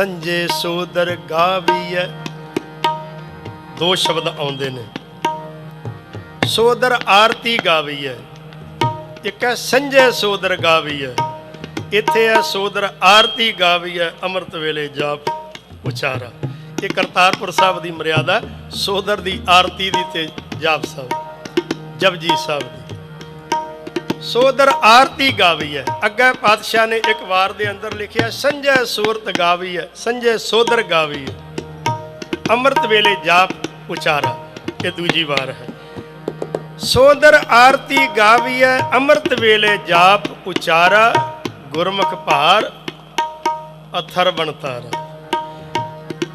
संजे सोदर गावीए, दो शब्द आउंदे ने। सोदर आरती गावीए, एक है संजय सोदर गावीए, इत्थे है सोदर आरती गावीए अमृत वेले जाप उचारा। ये करतारपुर साहब की मर्यादा, सोदर की आरती दी ते जाप साहब जपजी साहब दी। सोदर आरती गावी है। अगे पातशाह ने एक वार दे अंदर लिखिया संजय सूरत गावी है, संजय सोदर गावी है अमृत वेले जाप उचारा। ये दूजी वार है। सोदर आरती गावी है अमृत वेले जाप उचारा, गुरमुख भार अथर बनतारा।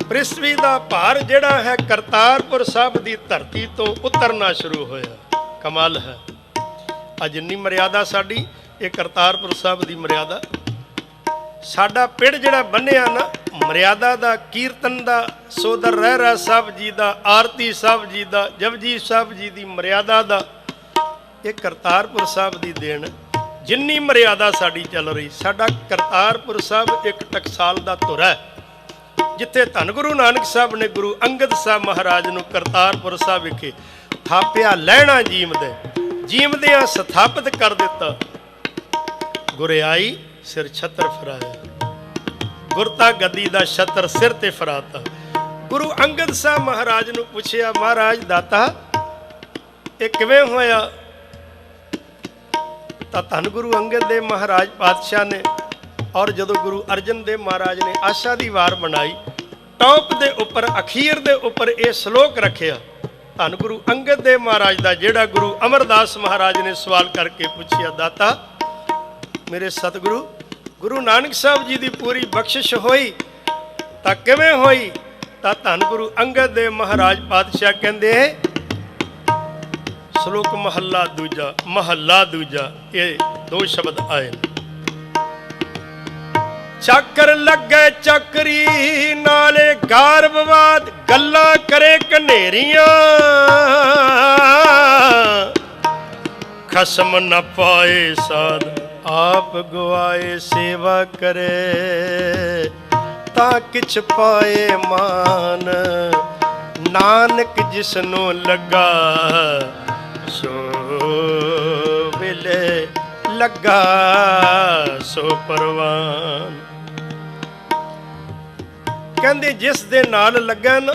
ਪ੍ਰਿਥਵੀ ਦਾ ਭਾਰ ਜਿਹੜਾ ਹੈ ਕਰਤਾਰਪੁਰ ਸਾਹਿਬ ਦੀ ਧਰਤੀ ਤੋਂ ਉਤਰਨਾ ਸ਼ੁਰੂ ਹੋਇਆ। ਕਮਾਲ ਹੈ। ਆ ਜਿੰਨੀ ਮਰਿਆਦਾ ਸਾਡੀ, ਇਹ ਕਰਤਾਰਪੁਰ ਸਾਹਿਬ ਦੀ ਮਰਿਆਦਾ। ਸਾਡਾ ਪਿੜ ਜਿਹੜਾ ਬੰਨਿਆ ਨਾ ਮਰਿਆਦਾ ਦਾ, ਕੀਰਤਨ ਦਾ, ਸੋਦਰ ਰਹਿਰਾ ਸਾਹਿਬ ਜੀ ਦਾ, ਆਰਤੀ ਸਾਹਿਬ ਜੀ ਦਾ, ਜਪਜੀ ਸਾਹਿਬ ਜੀ ਦੀ ਮਰਿਆਦਾ ਦਾ, ਇਹ ਕਰਤਾਰਪੁਰ ਸਾਹਿਬ ਦੀ ਦੇਣ। ਜਿੰਨੀ ਮਰਿਆਦਾ ਸਾਡੀ ਚੱਲ ਰਹੀ, ਸਾਡਾ ਕਰਤਾਰਪੁਰ ਸਾਹਿਬ ਇੱਕ ਟਕਸਾਲ ਦਾ ਧੁਰਾ ਹੈ, ਜਿੱਥੇ ਧੰਨ ਗੁਰੂ ਨਾਨਕ ਸਾਹਿਬ ਨੇ ਗੁਰੂ ਅੰਗਦ ਸਾਹਿਬ ਮਹਾਰਾਜ ਨੂੰ ਕਰਤਾਰਪੁਰ ਸਾਹਿਬ ਵਿਖੇ ਥਾਪਿਆ ਲਹਿਣਾ ਜੀਮਦੇ, ਜੀਮਦਿਆਂ ਸਥਾਪਿਤ ਕਰ ਦਿੱਤਾ। ਗੁਰਿਆਈ ਸਿਰ ਛਤਰ ਫਰਾਇਆ, ਗੁਰਤਾ ਗੱਦੀ ਦਾ ਛਤਰ ਸਿਰ ਤੇ ਫਰਾਤਾ। ਗੁਰੂ ਅੰਗਦ ਸਾਹਿਬ ਮਹਾਰਾਜ ਨੂੰ ਪੁੱਛਿਆ, ਮਹਾਰਾਜ ਦਾਤਾ ਇਹ ਕਿਵੇਂ ਹੋਇਆ? ਤਾਂ ਧੰਨ ਗੁਰੂ ਅੰਗਦ ਦੇਵ ਮਹਾਰਾਜ ਪਾਤਸ਼ਾਹ ਨੇ ਔਰ ਜਦੋਂ ਗੁਰੂ ਅਰਜਨ ਦੇਵ ਮਹਾਰਾਜ ਨੇ ਆਸ਼ਾ ਦੀ ਵਾਰ ਬਣਾਈ, ਟੌਪ ਦੇ ਉੱਪਰ ਅਖੀਰ ਦੇ ਉੱਪਰ ਇਹ ਸ਼ਲੋਕ ਰੱਖਿਆ। ਧੰਨ ਗੁਰੂ ਅੰਗਦ ਦੇਵ ਮਹਾਰਾਜ ਦਾ ਜਿਹੜਾ ਗੁਰੂ ਅਮਰਦਾਸ ਮਹਾਰਾਜ ਨੇ ਸਵਾਲ ਕਰਕੇ ਪੁੱਛਿਆ, ਦਾਤਾ ਮੇਰੇ ਸਤਿਗੁਰੂ ਗੁਰੂ ਨਾਨਕ ਸਾਹਿਬ ਜੀ ਦੀ ਪੂਰੀ ਬਖਸ਼ਿਸ਼ ਹੋਈ ਤਾਂ ਕਿਵੇਂ ਹੋਈ? ਤਾਂ ਧੰਨ ਗੁਰੂ ਅੰਗਦ ਦੇਵ ਮਹਾਰਾਜ ਪਾਤਸ਼ਾਹ ਕਹਿੰਦੇ ਸ਼ਲੋਕ ਮਹੱਲਾ ਦੂਜਾ ਇਹ ਦੋ ਸ਼ਬਦ ਆਏ। ਚੱਕਰ ਲੱਗੇ ਚੱਕਰੀ ਨਾਲੇ ਗਾਰ ਵਿਵਾਦ, ਗੱਲਾਂ ਕਰੇ ਕਨੇਰੀਆਂ ਖਸਮ ਨ ਪਾਏ ਸਾਧ, ਆਪ ਗਵਾਏ ਸੇਵਾ ਕਰੇ ਤਾਂ ਕਿਛ ਪਾਏ ਮਾਨ। ਨਾਨਕ ਜਿਸਨੂੰ ਲੱਗਾ ਸੋ ਵੇਲੇ ਲੱਗਾ ਸੋ ਪਰਵਾਨ। ਕਹਿੰਦੇ ਜਿਸ ਦੇ ਨਾਲ ਲੱਗਾ ਨਾ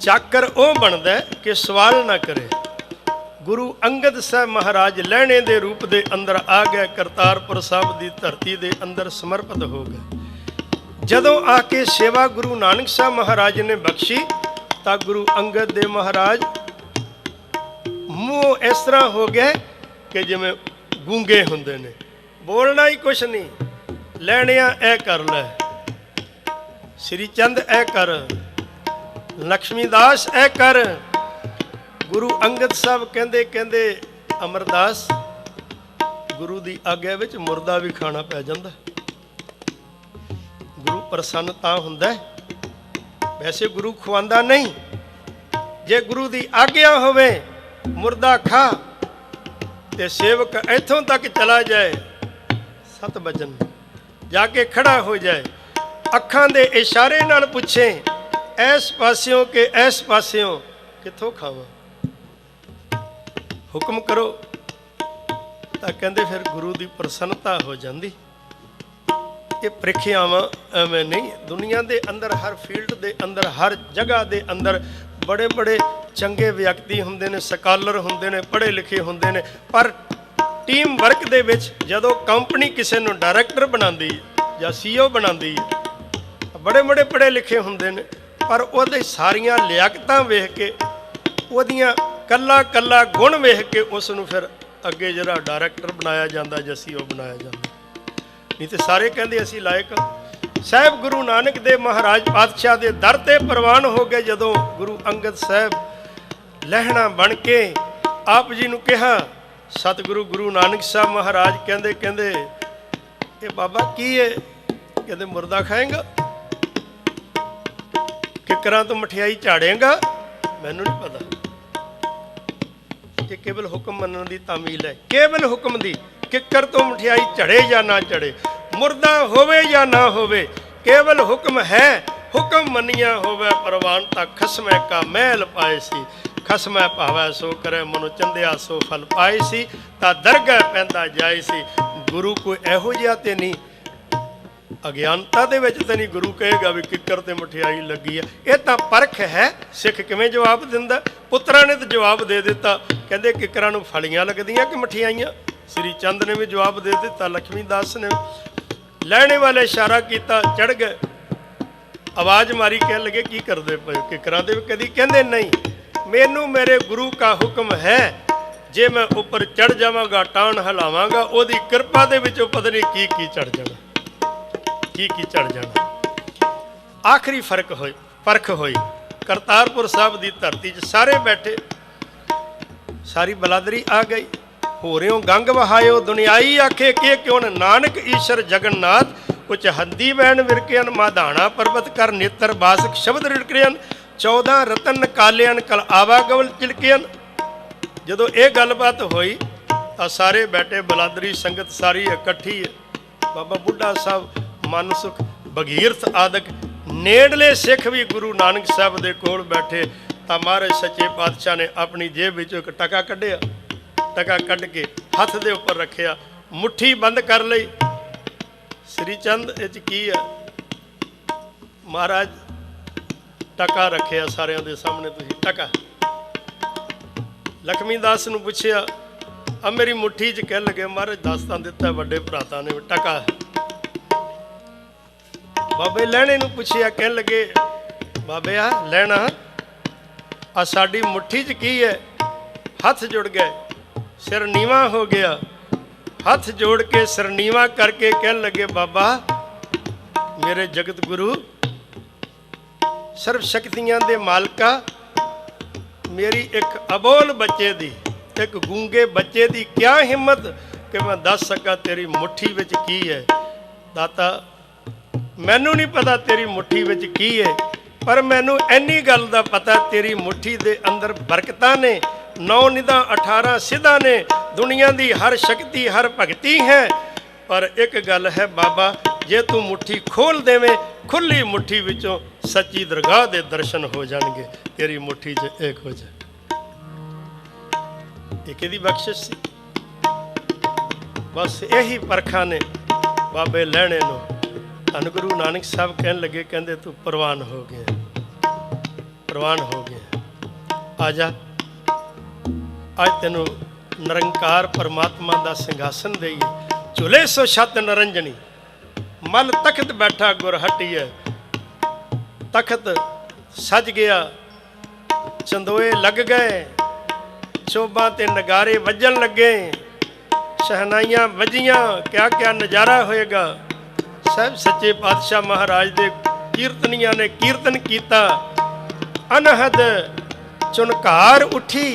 ਚਾਕਰ ਉਹ ਬਣਦਾ ਕਿ ਸਵਾਲ ਨਾ ਕਰੇ। ਗੁਰੂ ਅੰਗਦ ਸਾਹਿਬ ਮਹਾਰਾਜ ਲਹਿਣੇ ਦੇ ਰੂਪ ਦੇ ਅੰਦਰ ਆ ਗਏ, ਕਰਤਾਰਪੁਰ ਸਾਹਿਬ ਦੀ ਧਰਤੀ ਦੇ ਅੰਦਰ ਸਮਰਪਿਤ ਹੋ ਗਏ। ਜਦੋਂ ਆ ਕੇ ਸੇਵਾ ਗੁਰੂ ਨਾਨਕ ਸਾਹਿਬ ਮਹਾਰਾਜ ਨੇ ਬਖਸ਼ੀ ਤਾਂ ਗੁਰੂ ਅੰਗਦ ਦੇਵ ਮਹਾਰਾਜ ਮੂੰਹ ਇਸ ਤਰ੍ਹਾਂ ਹੋ ਗਏ ਕਿ ਜਿਵੇਂ ਗੂੰਗੇ ਹੁੰਦੇ ਨੇ, ਬੋਲਣਾ ਹੀ ਕੁਛ ਨਹੀਂ। ਲੈਣਿਆ ਇਹ ਕਰ ਲੈ, ਸ੍ਰੀ ਚੰਦ ਇਹ ਕਰ, ਲక్ష్ਮੀ ਦਾਸ ਇਹ ਕਰ। ਗੁਰੂ ਅੰਗਦ ਸਾਹਿਬ ਕਹਿੰਦੇ ਅਮਰਦਾਸ ਗੁਰੂ ਦੀ ਆਗਿਆ ਵਿੱਚ ਮੁਰਦਾ ਵੀ ਖਾਣਾ ਪੈ ਜਾਂਦਾ। ਗੁਰੂ ਪ੍ਰਸੰਨ ਤਾਂ ਹੁੰਦਾ, ਵੈਸੇ ਗੁਰੂ ਖਵਾਉਂਦਾ ਨਹੀਂ। ਜੇ ਗੁਰੂ ਦੀ ਆਗਿਆ ਹੋਵੇ ਮੁਰਦਾ ਖਾ ਤੇ ਸੇਵਕ ਇੱਥੋਂ ਤੱਕ ਚਲਾ ਜਾਏ, 7 ਵਜਨ ਜਾ ਕੇ ਖੜਾ ਹੋ ਜਾਏ, ਅੱਖਾਂ ਦੇ ਇਸ਼ਾਰੇ ਨਾਲ ਪੁੱਛੇ ਇਸ ਪਾਸਿਓਂ ਕਿ ਇਸ ਪਾਸਿਓਂ ਕਿੱਥੋਂ ਖਾਵਾਂ, ਹੁਕਮ ਕਰੋ। ਤਾਂ ਕਹਿੰਦੇ ਫਿਰ ਗੁਰੂ ਦੀ ਪ੍ਰਸੰਨਤਾ ਹੋ ਜਾਂਦੀ। ਇਹ ਪ੍ਰੀਖਿਆਵਾਂ ਐਵੇਂ ਨਹੀਂ, ਦੁਨੀਆ ਦੇ ਅੰਦਰ ਹਰ ਫੀਲਡ ਦੇ ਅੰਦਰ, ਹਰ ਜਗ੍ਹਾ ਦੇ ਅੰਦਰ ਬੜੇ ਬੜੇ ਚੰਗੇ ਵਿਅਕਤੀ ਹੁੰਦੇ ਨੇ, ਸਕਾਲਰ ਹੁੰਦੇ ਨੇ, ਪੜ੍ਹੇ ਲਿਖੇ ਹੁੰਦੇ ਨੇ, ਪਰ ਟੀਮ ਵਰਕ ਦੇ ਵਿੱਚ ਜਦੋਂ ਕੰਪਨੀ ਕਿਸੇ ਨੂੰ ਡਾਇਰੈਕਟਰ ਬਣਾਉਂਦੀ ਜਾਂ CEO ਬਣਾਉਂਦੀ ਬੜੇ ਬੜੇ ਪੜ੍ਹੇ ਲਿਖੇ ਹੁੰਦੇ ਨੇ, ਪਰ ਉਹਦੇ ਸਾਰੀਆਂ ਲਿਆਕਤਾਂ ਵੇਖ ਕੇ, ਉਹਦੀਆਂ ਕੱਲਾ ਕੱਲਾ ਗੁਣ ਵੇਖ ਕੇ ਉਸ ਨੂੰ ਫਿਰ ਅੱਗੇ ਜਿਹੜਾ ਡਾਇਰੈਕਟਰ ਬਣਾਇਆ ਜਾਂਦਾ ਜਾਂ CEO ਬਣਾਇਆ ਜਾਂਦਾ। ਨਹੀਂ ਤੇ ਸਾਰੇ ਕਹਿੰਦੇ ਅਸੀਂ ਲਾਇਕ। ਸਾਹਿਬ ਗੁਰੂ ਨਾਨਕ ਦੇਵ ਮਹਾਰਾਜ ਪਾਤਸ਼ਾਹ ਦੇ ਦਰ ਤੇ ਪ੍ਰਵਾਨ ਹੋ ਗਏ। ਜਦੋਂ ਗੁਰੂ ਅੰਗਦ ਸਾਹਿਬ ਲਹਿਣਾ ਬਣ ਕੇ ਆਪ ਜੀ ਨੂੰ ਕਿਹਾ, ਸਤਿਗੁਰੂ ਗੁਰੂ ਨਾਨਕ ਸਾਹਿਬ ਮਹਾਰਾਜ ਕਹਿੰਦੇ ਇਹ ਬਾਬਾ ਕੀ ਹੈ? ਕਹਿੰਦੇ ਮੁਰਦਾ ਖਾਏਗਾ, ਕਿਕਰਾਂ ਤੋਂ ਮਠਿਆਈ ਝਾੜੇਗਾ? ਮੈਨੂੰ ਨਹੀਂ ਪਤਾ। ਇਹ ਕੇਵਲ ਹੁਕਮ ਮੰਨਣ ਦੀ ਤਾਮੀਲ ਹੈ, ਕੇਵਲ ਹੁਕਮ ਦੀ। ਕਿੱਕਰ ਤੋਂ ਮਠਿਆਈ ਝੜੇ ਜਾਂ ਨਾ ਝੜੇ, ਮੁਰਦਾ ਹੋਵੇ ਜਾਂ ਨਾ ਹੋਵੇ, केवल हुक्म है हुक्म मनिया होवे परवान ता खसमै का महल पाए सी खसमै भावै सो करे मनु चंदिया सो फल पाए सी ता दरगह पैंदा जाए सी गुरु कोई एहो जिहा ते नहीं अज्ञानता दे विच ते नहीं गुरु कहेगा भी किकर ते मठियाई लगी है। ये तां परख है। सिख किवें जवाब दिंदा? पुत्रा ने तो जवाब दे दिता कहंदे किकरां नूं फलियां लगदियां कि मठियाईयां। श्री चंद ने भी जवाब दे दिता, लक्ष्मी दास ने लैने वाले इशारा किया, चढ़ गए, आवाज़ मारी, कह लगे की करते पे किकरां दे? कदी कहंदे नहीं, मैनू मेरे गुरु का हुक्म है जे मैं उपर चढ़ जावांगा टाण हिलावांगा ओदी किरपा दे विचों पता नहीं की चढ़ जाना, की चढ़ जाना। आखिरी परख होई करतारपुर साहब की धरती च सारे बैठे, सारी बलादरी आ गई। हो रहे हो गंग वहायो दुनियाई आखे के क्यों नानक ईश्वर जगन्नाथ उच हंदी बैन विरकियन माधाना पर्वत कर नेत्र बासक शब्द रिड़कियन 14 रतन कालियन कल आवागवल चिलकियन। जदों ये गलबात होई तो सारे बैठे, बलादरी संगत सारी इकट्ठी है। बाबा बुढ़ा साहब, मनसुख, भगीरथ आदि नेड़ले सिख भी गुरु नानक साहब दे कोल बैठे। तो महाराज सच्चे पातशाह ने अपनी जेब विचों एक टका कढ़िया, टका कढ़ के हथ दे उपर रखिया, मुट्ठी बंद कर लई। श्री चंद इच की है? महाराज टका रखिया सारिਆਂ ਦੇ ਸਾਹਮਣੇ, ਤੁਸੀਂ टका। लक्ष्मी दास ਨੂੰ ਪੁੱਛਿਆ, ਆ ਮੇਰੀ ਮੁੱਠੀ 'ਚ ਕਹਿ ਲਗੇ महाराज दस ਤਾਂ ਦਿੱਤਾ ਵੱਡੇ ਭਰਾਤਾਂ ਨੇ, टका है। बाबे लैणे ਨੂੰ ਪੁੱਛਿਆ, ਕਹਿਣ लगे बाबे आ लैना आ साडी मुट्ठी 'ਚ की है? हथ जुड़ गए, सिर नीवा हो गया, हथ जोड़ के सिर नीवा करके कहने लगे बाबा मेरे जगत गुरु सर्व शक्तियां दे मालका, मेरी एक अबोल बच्चे दी, एक गूंगे बच्चे दी क्या हिम्मत कि मैं दस सका तेरी मुट्ठी विच की है। दाता मैनू नहीं पता तेरी मुट्ठी विच की है, पर मैनू इन्नी गल दा पता तेरी मुट्ठी दे अंदर बरकतां ने, 9 निधां 18 सिद्धां ने, दुनिया दी हर शक्ति हर भगती है। पर एक गल है बाबा, जे तू मुट्ठी खोल देवें खुली मुट्ठी विचों सच्ची दरगाह दे दर्शन हो जाएंगे, तेरी मुट्ठी च एक हो जाए। एक दी बख्शिश सी, बस यही परखा ने बाबे लैणे नूं धन गुरु नानक साहब कहन लगे, कहंदे तू प्रवान हो गया, प्रवान हो गया, आ जा अज तेनों निरंकार परमात्मा का सिंघासन देइए। झुले सो छत नरंजनी मल तखत बैठा गुर हटिए, तखत सज गया, चंदोए लग गए, चोबां ते नगारे वजन लगे, शहनाइयां वजियां, क्या क्या नज़ारा होएगा। साहब सच्चे पातशाह महाराज दे कीर्तनियां ने कीर्तन किया, अनहद चुनकार उठी।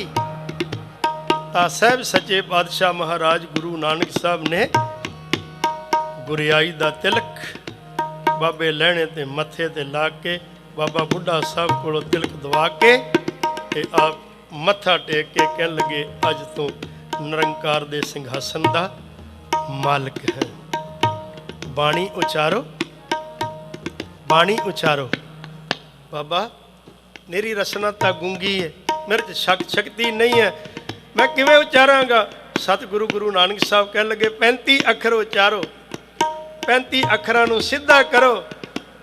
ता साहब सच्चे पातशाह महाराज गुरु नानक साहब ने गुरियाई दा तिलक बाबे लैणे ते मथे ते ला के बाबा बुढ़ा साहब कोलों तिलक दवा के ते आप मत्था टेक के कहन लगे अज तो निरंकार दे सिंघासन दा मालिक है। बाणी उचारो, बाणी उचारो। बाबा मेरी रसना तो गूंगी है, मेरे शक्ति नहीं है, मैं किवें उचारांगा। सतगुरु गुरु नानक साहब कह लगे 35 अखर उचारो, 35 अखरां नूं सिद्धा करो,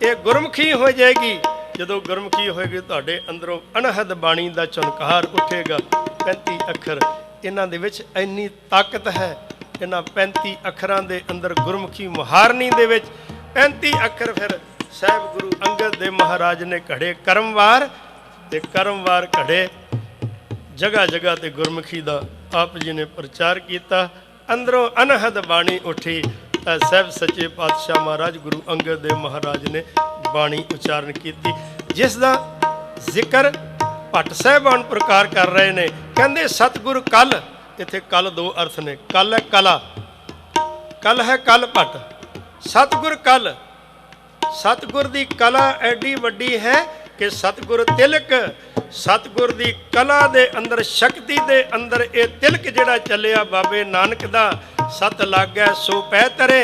ये गुरमुखी हो जाएगी। जदों गुरमुखी होएगी तुहाडे अंदरों अनहद बाणी दा चुनकार उठेगा। 35 अखर इन्हां दे विच इन्नी ताकत है, इन्हां 35 अखरां दे अंदर गुरमुखी मुहारनी दे विच 35 अखर फिर साहिब गुरु अंगद देव महाराज ने घड़े करमवार ते करमवार घड़े जगह जगह ते गुरमुखी दा आप जी ने प्रचार किया। अंदरों अनहद बाणी उठी तां साहिब सच्चे पातशाह महाराज गुरु अंगद देव महाराज ने बाणी उचारण की, जिसका जिक्र भट्ट साहिबान प्रकार कर रहे ने। कहते सतगुरु कल, इत्थे कल दो अर्थ ने, कल है कला, कल है कल भट्ट, सतगुर कल। सतगुर दी कला एडी वड्डी है कि सतगुर तिलक, सतगुर दी कला दे अंदर शक्ति दे अंदर ये तिलक जिहड़ा चलिया बाबे नानक दा, सत लागै सो पै तरे,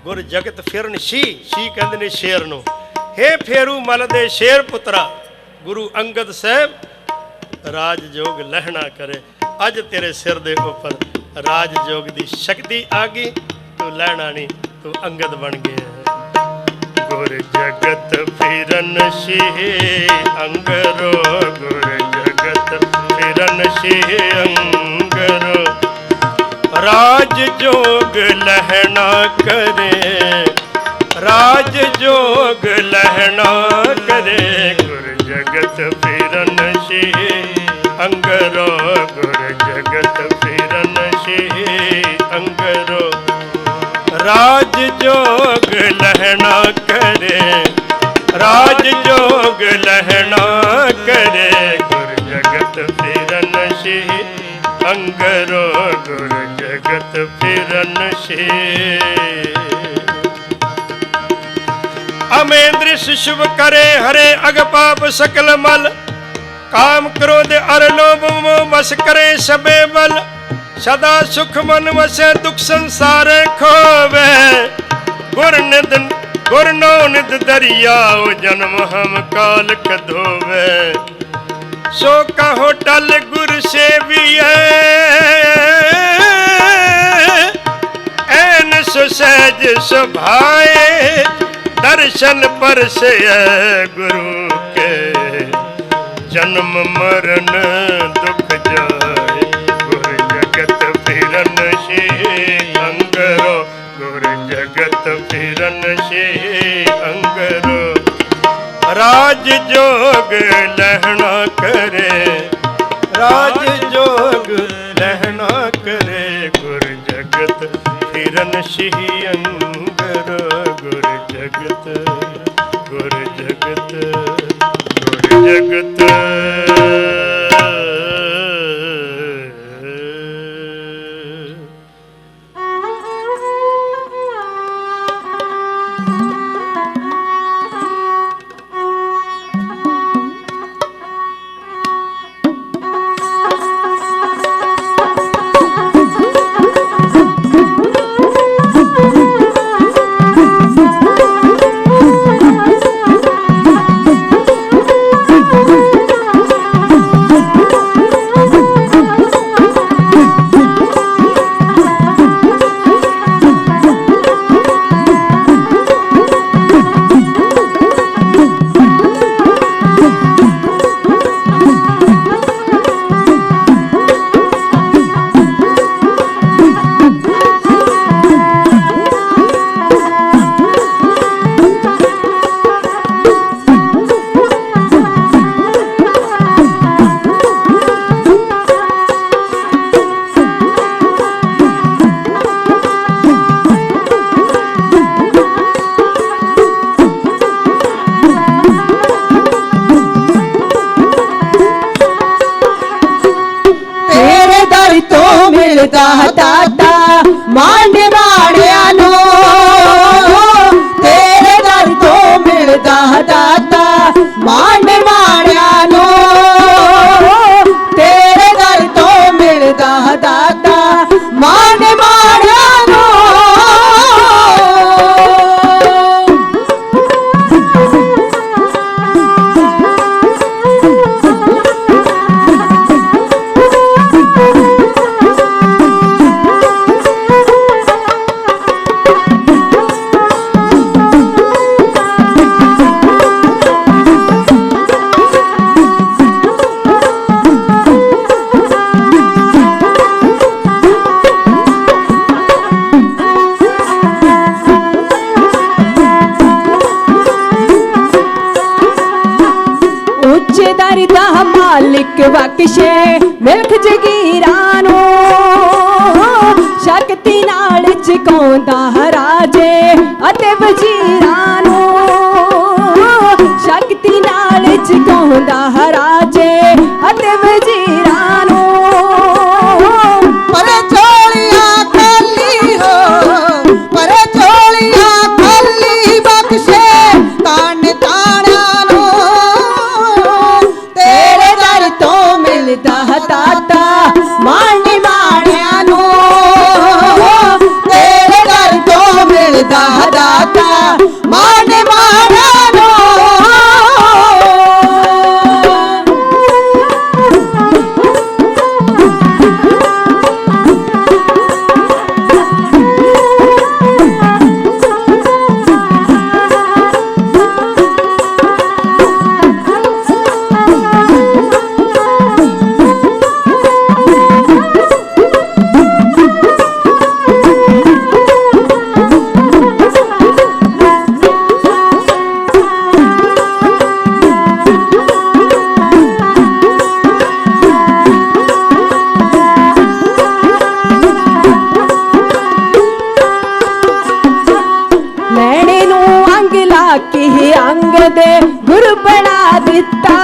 ਗੁਰ ਜਗਤ ਫਿਰਨ ਸ਼ੀ ਕਹਿੰਦੇ ਨੇ ਸ਼ੇਰ ਨੂੰ। ਹੇ ਫੇਰੂ ਮਲ ਦੇ ਸ਼ੇਰ ਪੁੱਤਰਾ, ਗੁਰੂ ਅੰਗਦ ਸਾਹਿਬ ਰਾਜ ਜੋਗ ਲਹਿਣਾ ਕਰੇ। ਅੱਜ ਤੇਰੇ ਸਿਰ ਦੇ ਉੱਪਰ ਰਾਜ ਜੋਗ ਦੀ ਸ਼ਕਤੀ ਆ ਗਈ, ਤੂੰ ਲਹਿਣਾ ਨਹੀਂ, ਤੂੰ ਅੰਗਦ ਬਣ ਗਿਆ। ਗੁਰ ਜਗਤ ਫਿਰਨ ਸ਼ੀ ਅੰਗਰੋ, ਗੁਰ ਜਗਤ ਫਿਰਨ ਸ਼ੀ ਅੰਗਰੋ, ਰਾਜ ਜੋਗ ਲਹਿਣਾ ਕਰੇ, ਰਾਜ ਜੋਗ ਲਹਿਣਾ ਕਰੇ। ਗੁਰ ਜਗਤ ਫਿਰਨ ਸ਼ੀ ਅੰਗਰੋ, ਗੁਰ ਜਗਤ ਫਿਰਨ ਸ਼ੀ ਅੰਗਰੋ, ਰਾਜ ਜੋਗ ਲਹਿਣਾ ਕਰੇ, ਰਾਜ ਜੋਗ ਲਹਿਣਾ ਕਰੇ। ਗੁਰ ਜਗਤ ਫਿਰਨ ਸ਼ੀ ਅੰਗਰੋ, ਗੁਰ ਜਗਤ ਫਿਰਨ ਸ਼ੀ। अमेंद्र शुभ करे हरे अग पाप सकल मल, काम क्रोध अर लोभ मोह बस करे सबे बल। सदा सुख मन वसे दुख संसार खोवे, गुर निध गुर नो निध दरियाओ, जन्म हम काल कधोवे। सो कहो टल गुर सेविए, ऐन सुसहज सुभाए। दर्शन परसे गुरु के, जन्म मरण दुख जाए। गुर जगत फिरन शे अंगरो, गुर जगत फिरन शे अंगरो, राज जोग लहना करे, राज जोग लहना करे। गुर जगत फिरन शे अंगरो, गुर जगत, गुर जगत, गुर जगत। दाता मांड माड़िया नो, तेरे दर तो मिलदा दाता मांड माड़िया नो, तेरे दर तो मिलदा दाता मांड माड़िया नो। मालिक बख्शे मिल्ख जगीरानो, शक्ति नाल चकाउंदा राजे अते वजीरानो, शक्ति नाल चकाउंदा राजे अते वजीरानो। पर झोलियां खाली हो, पर झोलियां खाली बख्शे तान ताना नो, तेरे दर तो मिलदा दाता मांडी माड़िया नो, तेरे दर तो मिलदा दे गुरु बना दिता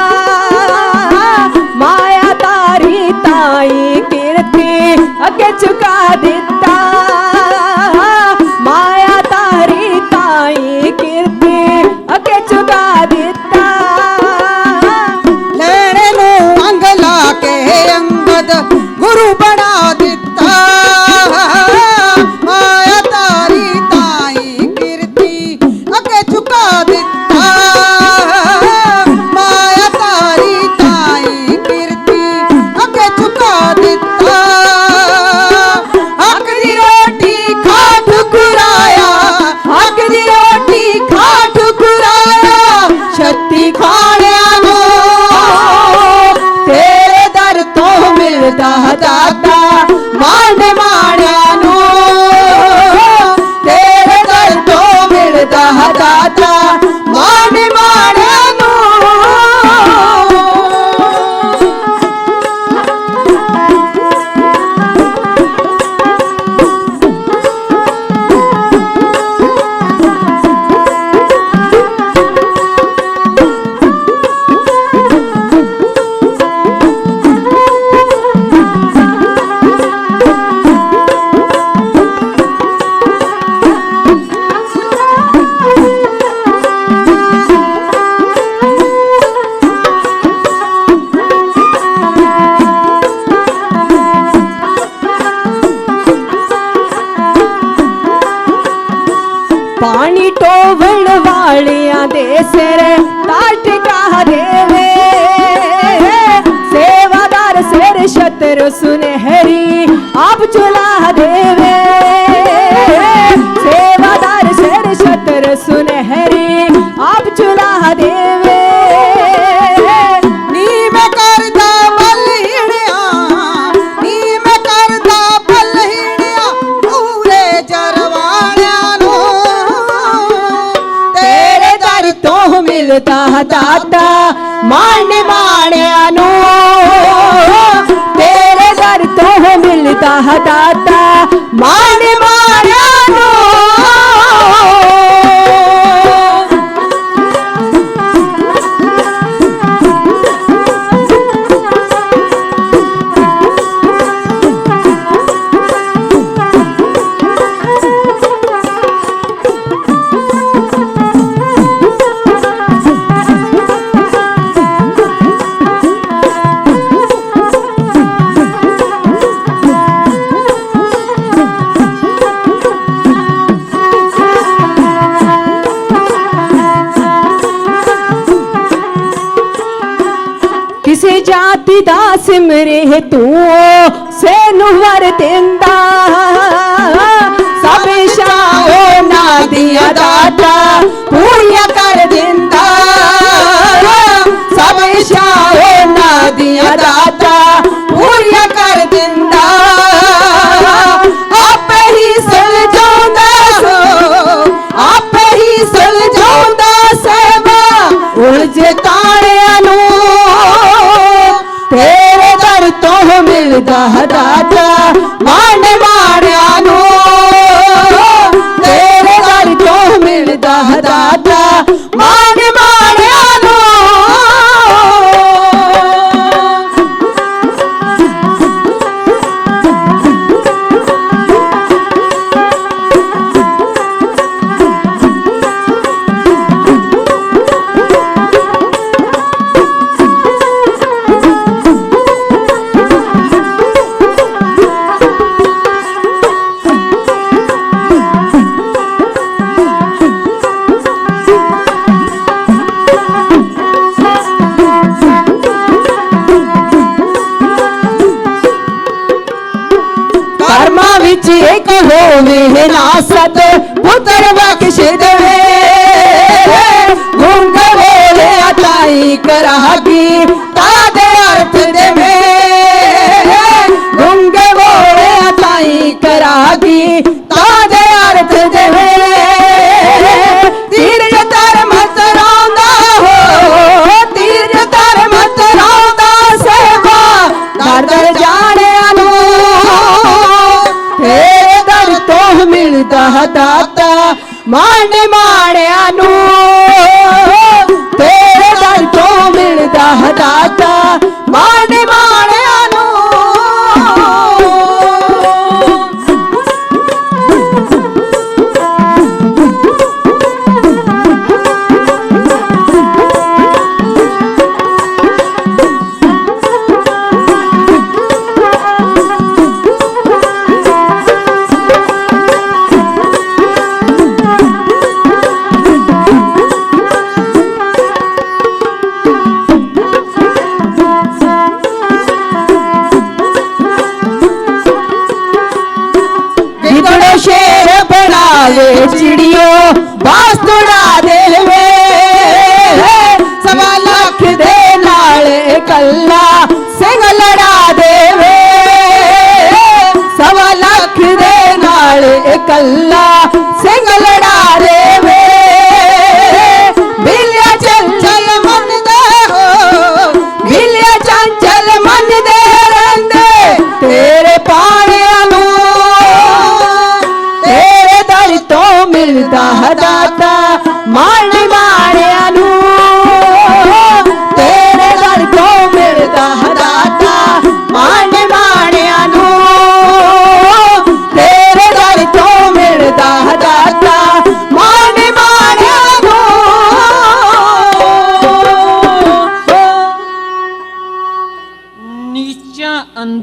माया तारी ताई कीर्ति अगे चुका दिता माया तारी ताई कीर्ति अगे चुका दिता लेने नु अंग ला के अंगद गुरु बना दिता माया तारी ताई कीर्ति अगे चुका दिता माया तारी ताई कीर्ति अगे चुका दिता हक दी रोटी खा ठुकराया हक दी रोटी खा ठुकराया शक्ति खाणिया नो तेरे दर तो मिलदा दाता मान माणिया नो तेरे दर तो मिलदा दाता मान माणिया नो पानी टोवण वालिया दे सिर ताट का देवे सेवादार सिर शत्रु सुनहरी आप चुला देवे सेवादार सिर शत्रु सुनहरी आप चुला देवे नी मैं करदा बलहिणिया नी मैं करदा बलहिणिया पूरे जरवाणिया नो तेरे दर तो मिलता दाता मान माणिया नो तेरे दर तो मिलता दाता मान माणिया नो किसी जाति दा सिमरे तू सेनु वर देंदा सब शाओ ना दिया दाता पूरिया कर देंदा सब शाओ ना दिया दाता पूरिया कर देंदा आप ही सुलझांदा आप ही सुलझांदा सेवा उलझे ताणिया नु तेरे दर तो मिलदा दाता मान माणिया नो तेरे दर तो मिलदा दाता मान माणिया नो विच एक होवे नासत पुत्र बख्श देवे गुंग बोले अताई करागी तादे अर्थ देवे गुंग बोले अताई करागी तादे अर्थ देवे तीर तर मत रौंदा हो तीर तर मत रौंदा सेवा दर दर जाने अनु तेरे दर तो मिलदा दाता मान माणिया नू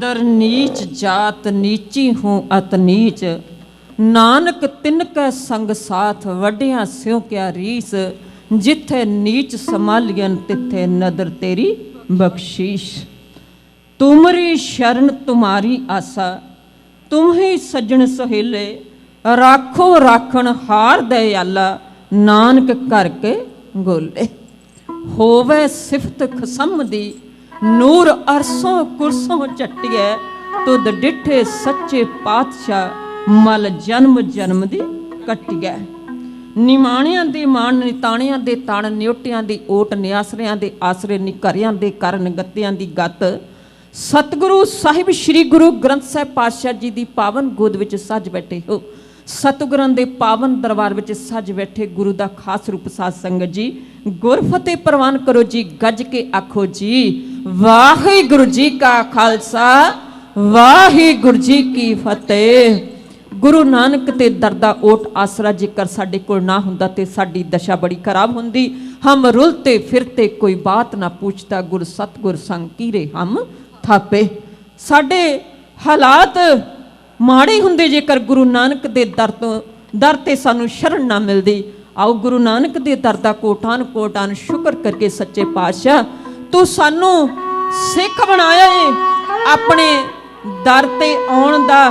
अंदर नीच जात नीची हूँ अत नीच, नानक तिनकै संग साथ वड्डियां स्यों क्या रीस, जिथे नीच संभालियन तिथे नदर तेरी बख्शीश। तुमरी शरण तुम्हारी आसा, तुम ही सज्जन सहेले, राखो राखण हार दयाला, नानक करके गोले। होवे सिफत खसम दी, नूर अरसों कुरसों चट्टिए, तुद डिठे सच्चे पातशाह, मल जन्म जन्म दी कट्टिए। निमाणियां दे मान निताणियां दे तण, नियोटियां दी ओट, निआसरियां दे आसरे, निघरियां दे करन, गत्तियां दी गत। सतगुरु साहिब श्री गुरु ग्रंथ साहिब पातशाह जी दी पावन गोद विच सज बैठे हो। सतगुਰਾਂ ਦੇ ਪਾਵਨ ਦਰਬਾਰ ਵਿੱਚ ਸੱਜ ਬੈਠੇ ਗੁਰੂ ਦਾ ਖਾਸ ਰੂਪ ਸਾਧ ਸੰਗਤ ਜੀ, ਗੁਰਫਤਿਹ ਪ੍ਰਵਾਨ ਕਰੋ ਜੀ, ਗੱਜ ਕੇ ਆਖੋ ਜੀ ਵਾਹਿਗੁਰੂ ਜੀ ਕਾ ਖਾਲਸਾ ਵਾਹਿਗੁਰੂ ਜੀ ਕੀ ਫਤਿਹ। ਗੁਰੂ ਨਾਨਕ ਤੇ ਦਰਦਾ ਓਟ ਆਸਰਾ ਜੇਕਰ ਸਾਡੇ ਕੋਲ ਨਾ ਹੁੰਦਾ ਤੇ ਸਾਡੀ ਦਸ਼ਾ ਬੜੀ ਖਰਾਬ ਹੁੰਦੀ। ਹਮ ਰੁਲਤੇ ਫਿਰਤੇ ਕੋਈ ਬਾਤ ਨਾ ਪੁੱਛਤਾ, ਗੁਰ ਸਤਗੁਰ ਸੰਗ ਕੀਰੇ ਹਮ ਥਾਪੇ। ਸਾਡੇ ਹਾਲਾਤ ਮਾੜੇ ਹੁੰਦੇ ਜੇਕਰ ਗੁਰੂ ਨਾਨਕ ਦੇ ਦਰ ਤੇ ਸਾਨੂੰ ਸ਼ਰਨ ਨਾ ਮਿਲਦੀ। ਆਓ ਗੁਰੂ ਨਾਨਕ ਦੇ ਦਰ ਦਾ ਕੋਟਾਨ ਕੋਟਾਨ ਸ਼ੁਕਰ ਕਰਕੇ ਸੱਚੇ ਪਾਤਸ਼ਾਹ ਤੂੰ ਸਾਨੂੰ ਸਿੱਖ ਬਣਾਇਆ ਏ, ਆਪਣੇ ਦਰ ਤੇ ਆਉਣ ਦਾ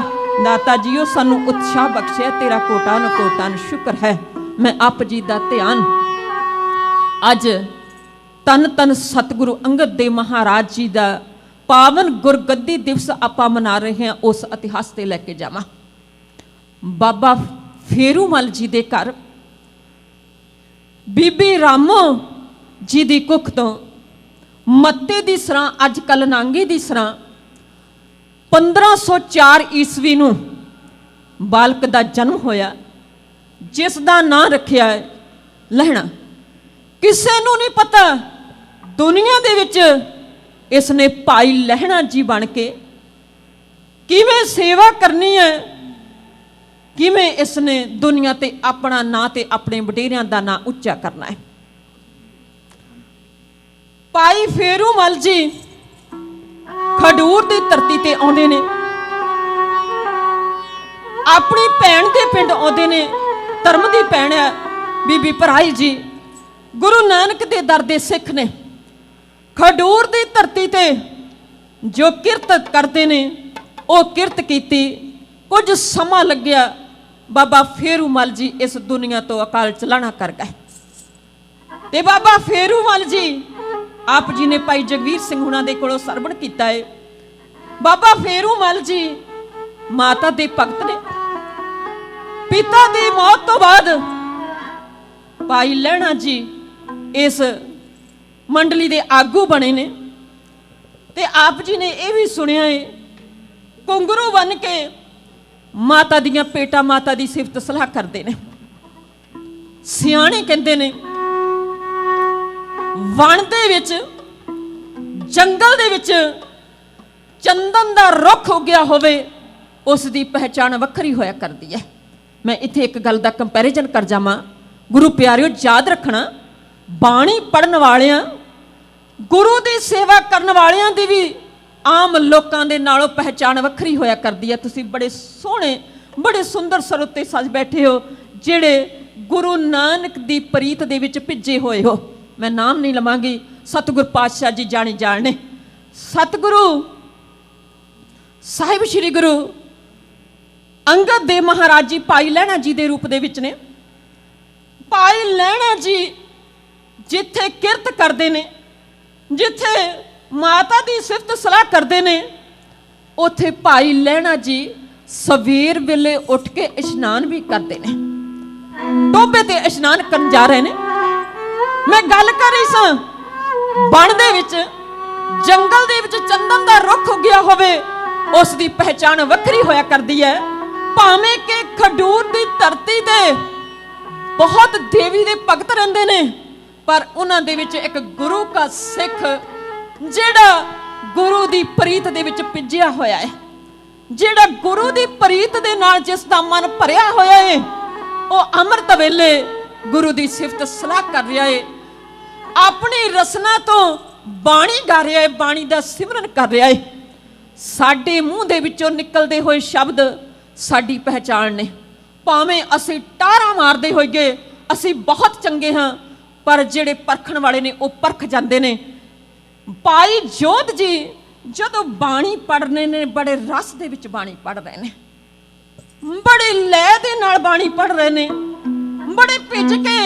ਦਾਤਾ ਜੀਓ ਸਾਨੂੰ ਉਤਸ਼ਾਹ ਬਖਸ਼ਿਆ, ਤੇਰਾ ਕੋਟਾਨ ਕੋਟਾਨ ਸ਼ੁਕਰ ਹੈ। ਮੈਂ ਆਪ ਜੀ ਦਾ ਧਿਆਨ ਅੱਜ ਤਨ ਤਨ ਸਤਿਗੁਰੂ ਅੰਗਦ ਦੇਵ ਮਹਾਰਾਜ ਜੀ ਦਾ ਪਾਵਨ ਗੁਰਗੱਦੀ ਦਿਵਸ ਆਪਾਂ ਮਨਾ ਰਹੇ ਹਾਂ, ਉਸ ਇਤਿਹਾਸ ਤੇ ਲੈ ਕੇ ਜਾਵਾਂ। ਬਾਬਾ ਫੇਰੂਮਲ ਜੀ ਦੇ ਘਰ ਬੀਬੀ ਰਾਮੋ ਜੀ ਦੀ ਕੁੱਖ ਤੋਂ ਮੱਤੇ ਦੀ ਸਰਾਂ, ਅੱਜ ਕੱਲ ਨਾਂਗੀ ਦੀ ਸਰਾਂ, 1504 ਈਸਵੀ ਨੂੰ ਬਾਲਕ ਦਾ ਜਨਮ ਹੋਇਆ, ਜਿਸ ਦਾ ਨਾਂ ਰੱਖਿਆ ਹੈ ਲਹਿਣਾ। ਕਿਸੇ ਨੂੰ ਨਹੀਂ ਪਤਾ ਦੁਨੀਆ ਦੇ ਵਿੱਚ ਇਸ ਨੇ ਭਾਈ ਲਹਿਣਾ ਜੀ ਬਣ ਕੇ ਕਿਵੇਂ ਸੇਵਾ ਕਰਨੀ ਹੈ, ਕਿਵੇਂ ਇਸ ਨੇ ਦੁਨੀਆ ਤੇ ਆਪਣਾ ਨਾਂ ਤੇ ਆਪਣੇ ਵਡੇਰਿਆਂ ਦਾ ਨਾਂ ਉੱਚਾ ਕਰਨਾ ਹੈ। ਭਾਈ ਫੇਰੂਮਲ ਜੀ ਖਡੂਰ ਦੀ ਧਰਤੀ ਤੇ ਆਉਂਦੇ ਨੇ, ਆਪਣੀ ਭੈਣ ਦੇ ਪਿੰਡ ਆਉਂਦੇ ਨੇ, ਧਰਮ ਦੀ ਭੈਣ ਹੈ ਬੀਬੀ ਭਰਾਈ ਜੀ, ਗੁਰੂ ਨਾਨਕ ਦੇ ਦਰ ਦੇ ਸਿੱਖ ਨੇ। ਖਡੂਰ ਦੀ ਧਰਤੀ ਤੇ ਜੋ ਕਿਰਤ ਕਰਦੇ ਨੇ ਉਹ ਕਿਰਤ ਕੀਤੀ। ਕੁਝ ਸਮਾਂ ਲੱਗਿਆ, ਬਾਬਾ ਫੇਰੂਮਲ ਜੀ ਇਸ ਦੁਨੀਆ ਤੋਂ ਅਕਾਲ ਚਲਾਣਾ ਕਰ ਗਏ। ਤੇ ਬਾਬਾ ਫੇਰੂਮਲ ਜੀ ਆਪ ਜੀ ਨੇ ਭਾਈ ਜਗਵੀਰ ਸਿੰਘ ਹੁਣਾਂ ਦੇ ਕੋਲੋਂ ਸਰਵਣ ਕੀਤਾ ਹੈ। ਬਾਬਾ ਫੇਰੂਮਲ ਜੀ ਮਾਤਾ ਦੇ ਭਗਤ ਨੇ। ਪਿਤਾ ਦੀ ਮੌਤ ਤੋਂ ਬਾਅਦ ਭਾਈ ਲਹਿਣਾ ਜੀ ਇਸ ਮੰਡਲੀ ਦੇ ਆਗੂ ਬਣੇ ਨੇ। ਤੇ ਆਪ ਜੀ ਨੇ ਇਹ ਵੀ ਸੁਣਿਆ ਹੈ, ਘੁੰਗਰੂ ਬਣ ਕੇ ਮਾਤਾ ਦੀਆਂ ਪੇਟਾ ਮਾਤਾ ਦੀ ਸਿਫਤ ਸਲਾਹ ਕਰਦੇ ਨੇ। ਸਿਆਣੇ ਕਹਿੰਦੇ ਨੇ ਵਣ ਦੇ ਵਿੱਚ, ਜੰਗਲ ਦੇ ਵਿੱਚ ਚੰਦਨ ਦਾ ਰੁੱਖ ਉੱਗਿਆ ਹੋਵੇ, ਉਸ ਦੀ ਪਹਿਚਾਣ ਵੱਖਰੀ ਹੋਇਆ ਕਰਦੀ ਹੈ। ਮੈਂ ਇੱਥੇ ਇੱਕ ਗੱਲ ਦਾ ਕੰਪੈਰੀਜ਼ਨ ਕਰ ਜਾਵਾਂ, ਗੁਰੂ ਪਿਆਰਿਓ ਯਾਦ ਰੱਖਣਾ, ਬਾਣੀ ਪੜਨ ਵਾਲਿਆਂ, ਗੁਰੂ ਦੀ ਸੇਵਾ ਕਰਨ ਵਾਲਿਆਂ ਦੀ ਵੀ ਆਮ ਲੋਕਾਂ ਦੇ ਨਾਲੋਂ ਪਹਿਚਾਣ ਵੱਖਰੀ ਹੋਇਆ ਕਰਦੀ ਹੈ। ਤੁਸੀਂ ਬੜੇ ਸੋਹਣੇ, ਬੜੇ ਸੁੰਦਰ ਸਰ ਉੱਤੇ ਸੱਜ ਬੈਠੇ ਹੋ, ਜਿਹੜੇ ਗੁਰੂ ਨਾਨਕ ਦੀ ਪ੍ਰੀਤ ਦੇ ਵਿੱਚ ਭਿੱਜੇ ਹੋਏ ਹੋ। ਮੈਂ ਨਾਮ ਨਹੀਂ ਲਵਾਂਗੀ, ਸਤਿਗੁਰ ਪਾਤਸ਼ਾਹ ਜੀ ਜਾਣੀ ਜਾਣ ਨੇ। ਸਤਿਗੁਰੂ ਸਾਹਿਬ ਸ਼੍ਰੀ ਗੁਰੂ ਅੰਗਦ ਦੇਵ ਮਹਾਰਾਜ ਜੀ ਭਾਈ ਲਹਿਣਾ ਜੀ ਦੇ ਰੂਪ ਦੇ ਵਿੱਚ ਨੇ। ਭਾਈ ਲਹਿਣਾ ਜੀ ਜਿੱਥੇ ਕਿਰਤ ਕਰਦੇ ਨੇ, ਜਿੱਥੇ ਮਾਤਾ ਦੀ ਸਿਫਤ ਸਲਾਹ ਕਰਦੇ ਨੇ, ਉੱਥੇ ਭਾਈ ਲਹਿਣਾ ਜੀ ਸਵੇਰ ਵੇਲੇ ਉੱਠ ਕੇ ਇਸ਼ਨਾਨ ਵੀ ਕਰਦੇ ਨੇ। ਟੋਭੇ ਤੇ ਇਸ਼ਨਾਨ ਕਰਨ ਜਾ ਰਹੇ ਨੇ। ਮੈਂ ਗੱਲ ਕਰ ਰਹੀ ਸਾਂ, ਬਣ ਦੇ ਵਿੱਚ, ਜੰਗਲ ਦੇ ਵਿੱਚ ਚੰਦਨ ਦਾ ਰੁੱਖ ਉੱਗਿਆ ਹੋਵੇ, ਉਸ ਦੀ ਪਹਿਚਾਣ ਵੱਖਰੀ ਹੋਇਆ ਕਰਦੀ ਹੈ। ਭਾਵੇਂ ਕਿ ਖਡੂਰ ਦੀ ਧਰਤੀ ਤੇ ਬਹੁਤ ਦੇਵੀ ਦੇ ਭਗਤ ਰਹਿੰਦੇ ਨੇ, ਪਰ ਉਹਨਾਂ ਦੇ ਵਿੱਚ ਇੱਕ ਗੁਰੂ ਦਾ ਸਿੱਖ ਜਿਹੜਾ ਗੁਰੂ ਦੀ ਪ੍ਰੀਤ ਦੇ ਵਿੱਚ ਭਿੱਜਿਆ ਹੋਇਆ ਹੈ, ਜਿਹੜਾ ਗੁਰੂ ਦੀ ਪ੍ਰੀਤ ਦੇ ਨਾਲ ਜਿਸ ਦਾ ਮਨ ਭਰਿਆ ਹੋਇਆ ਹੈ, ਉਹ ਅੰਮ੍ਰਿਤ ਵੇਲੇ ਗੁਰੂ ਦੀ ਸਿਫਤ ਸਲਾਹ ਕਰ ਰਿਹਾ ਹੈ, ਆਪਣੀ ਰਸਨਾ ਤੋਂ ਬਾਣੀ ਗਾ ਰਿਹਾ ਹੈ, ਬਾਣੀ ਦਾ ਸਿਮਰਨ ਕਰ ਰਿਹਾ ਹੈ। ਸਾਡੇ ਮੂੰਹ ਦੇ ਵਿੱਚੋਂ ਨਿਕਲਦੇ ਹੋਏ ਸ਼ਬਦ ਸਾਡੀ ਪਹਿਚਾਣ ਨੇ। ਭਾਵੇਂ ਅਸੀਂ ਟਾਰਾਂ ਮਾਰਦੇ ਹੋਈਏ ਅਸੀਂ ਬਹੁਤ ਚੰਗੇ ਹਾਂ, ਪਰ ਜਿਹੜੇ ਪਰਖਣ ਵਾਲੇ ਨੇ ਉਹ ਪਰਖ ਜਾਂਦੇ ਨੇ। ਭਾਈ ਜੋਧ ਜੀ ਜਦੋਂ ਬਾਣੀ ਪੜ੍ਹਨੇ ਨੇ, ਬੜੇ ਰਸ ਦੇ ਵਿੱਚ ਬਾਣੀ ਪੜ੍ਹ ਰਹੇ ਨੇ, ਬੜੇ ਲੈਅ ਦੇ ਨਾਲ ਬਾਣੀ ਪੜ੍ਹ ਰਹੇ ਨੇ, ਬੜੇ ਭਿੱਜ ਕੇ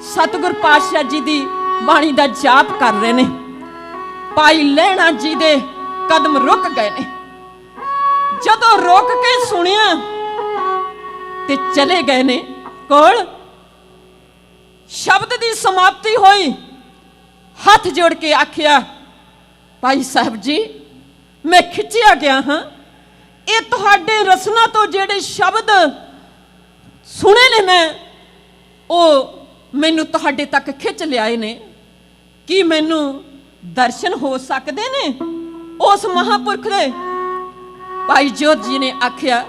ਸਤਿਗੁਰ ਪਾਤਸ਼ਾਹ ਜੀ ਦੀ ਬਾਣੀ ਦਾ ਜਾਪ ਕਰ ਰਹੇ ਨੇ। ਭਾਈ ਲਹਿਣਾ ਜੀ ਦੇ ਕਦਮ ਰੁਕ ਗਏ ਨੇ। ਜਦੋਂ ਰੁਕ ਕੇ ਸੁਣਿਆ ਤੇ ਚਲੇ ਗਏ ਨੇ ਕੋਲ। ਸ਼ਬਦ ਦੀ ਸਮਾਪਤੀ ਹੋਈ, ਹੱਥ ਜੋੜ ਕੇ ਆਖਿਆ, ਭਾਈ ਸਾਹਿਬ ਜੀ ਮੈਂ ਖਿੱਚਿਆ ਗਿਆ ਹਾਂ। ਇਹ ਤੁਹਾਡੇ ਰਸਨਾ ਤੋਂ ਜਿਹੜੇ ਸ਼ਬਦ ਸੁਣੇ ਨੇ ਮੈਂ, ਉਹ ਮੈਨੂੰ ਤੁਹਾਡੇ ਤੱਕ ਖਿੱਚ ਲਿਆਏ ਨੇ। ਕੀ ਮੈਨੂੰ ਦਰਸ਼ਨ ਹੋ ਸਕਦੇ ਨੇ ਉਸ ਮਹਾਪੁਰਖ ਦੇ? ਭਾਈ ਜੋਧ ਜੀ ਨੇ ਆਖਿਆ,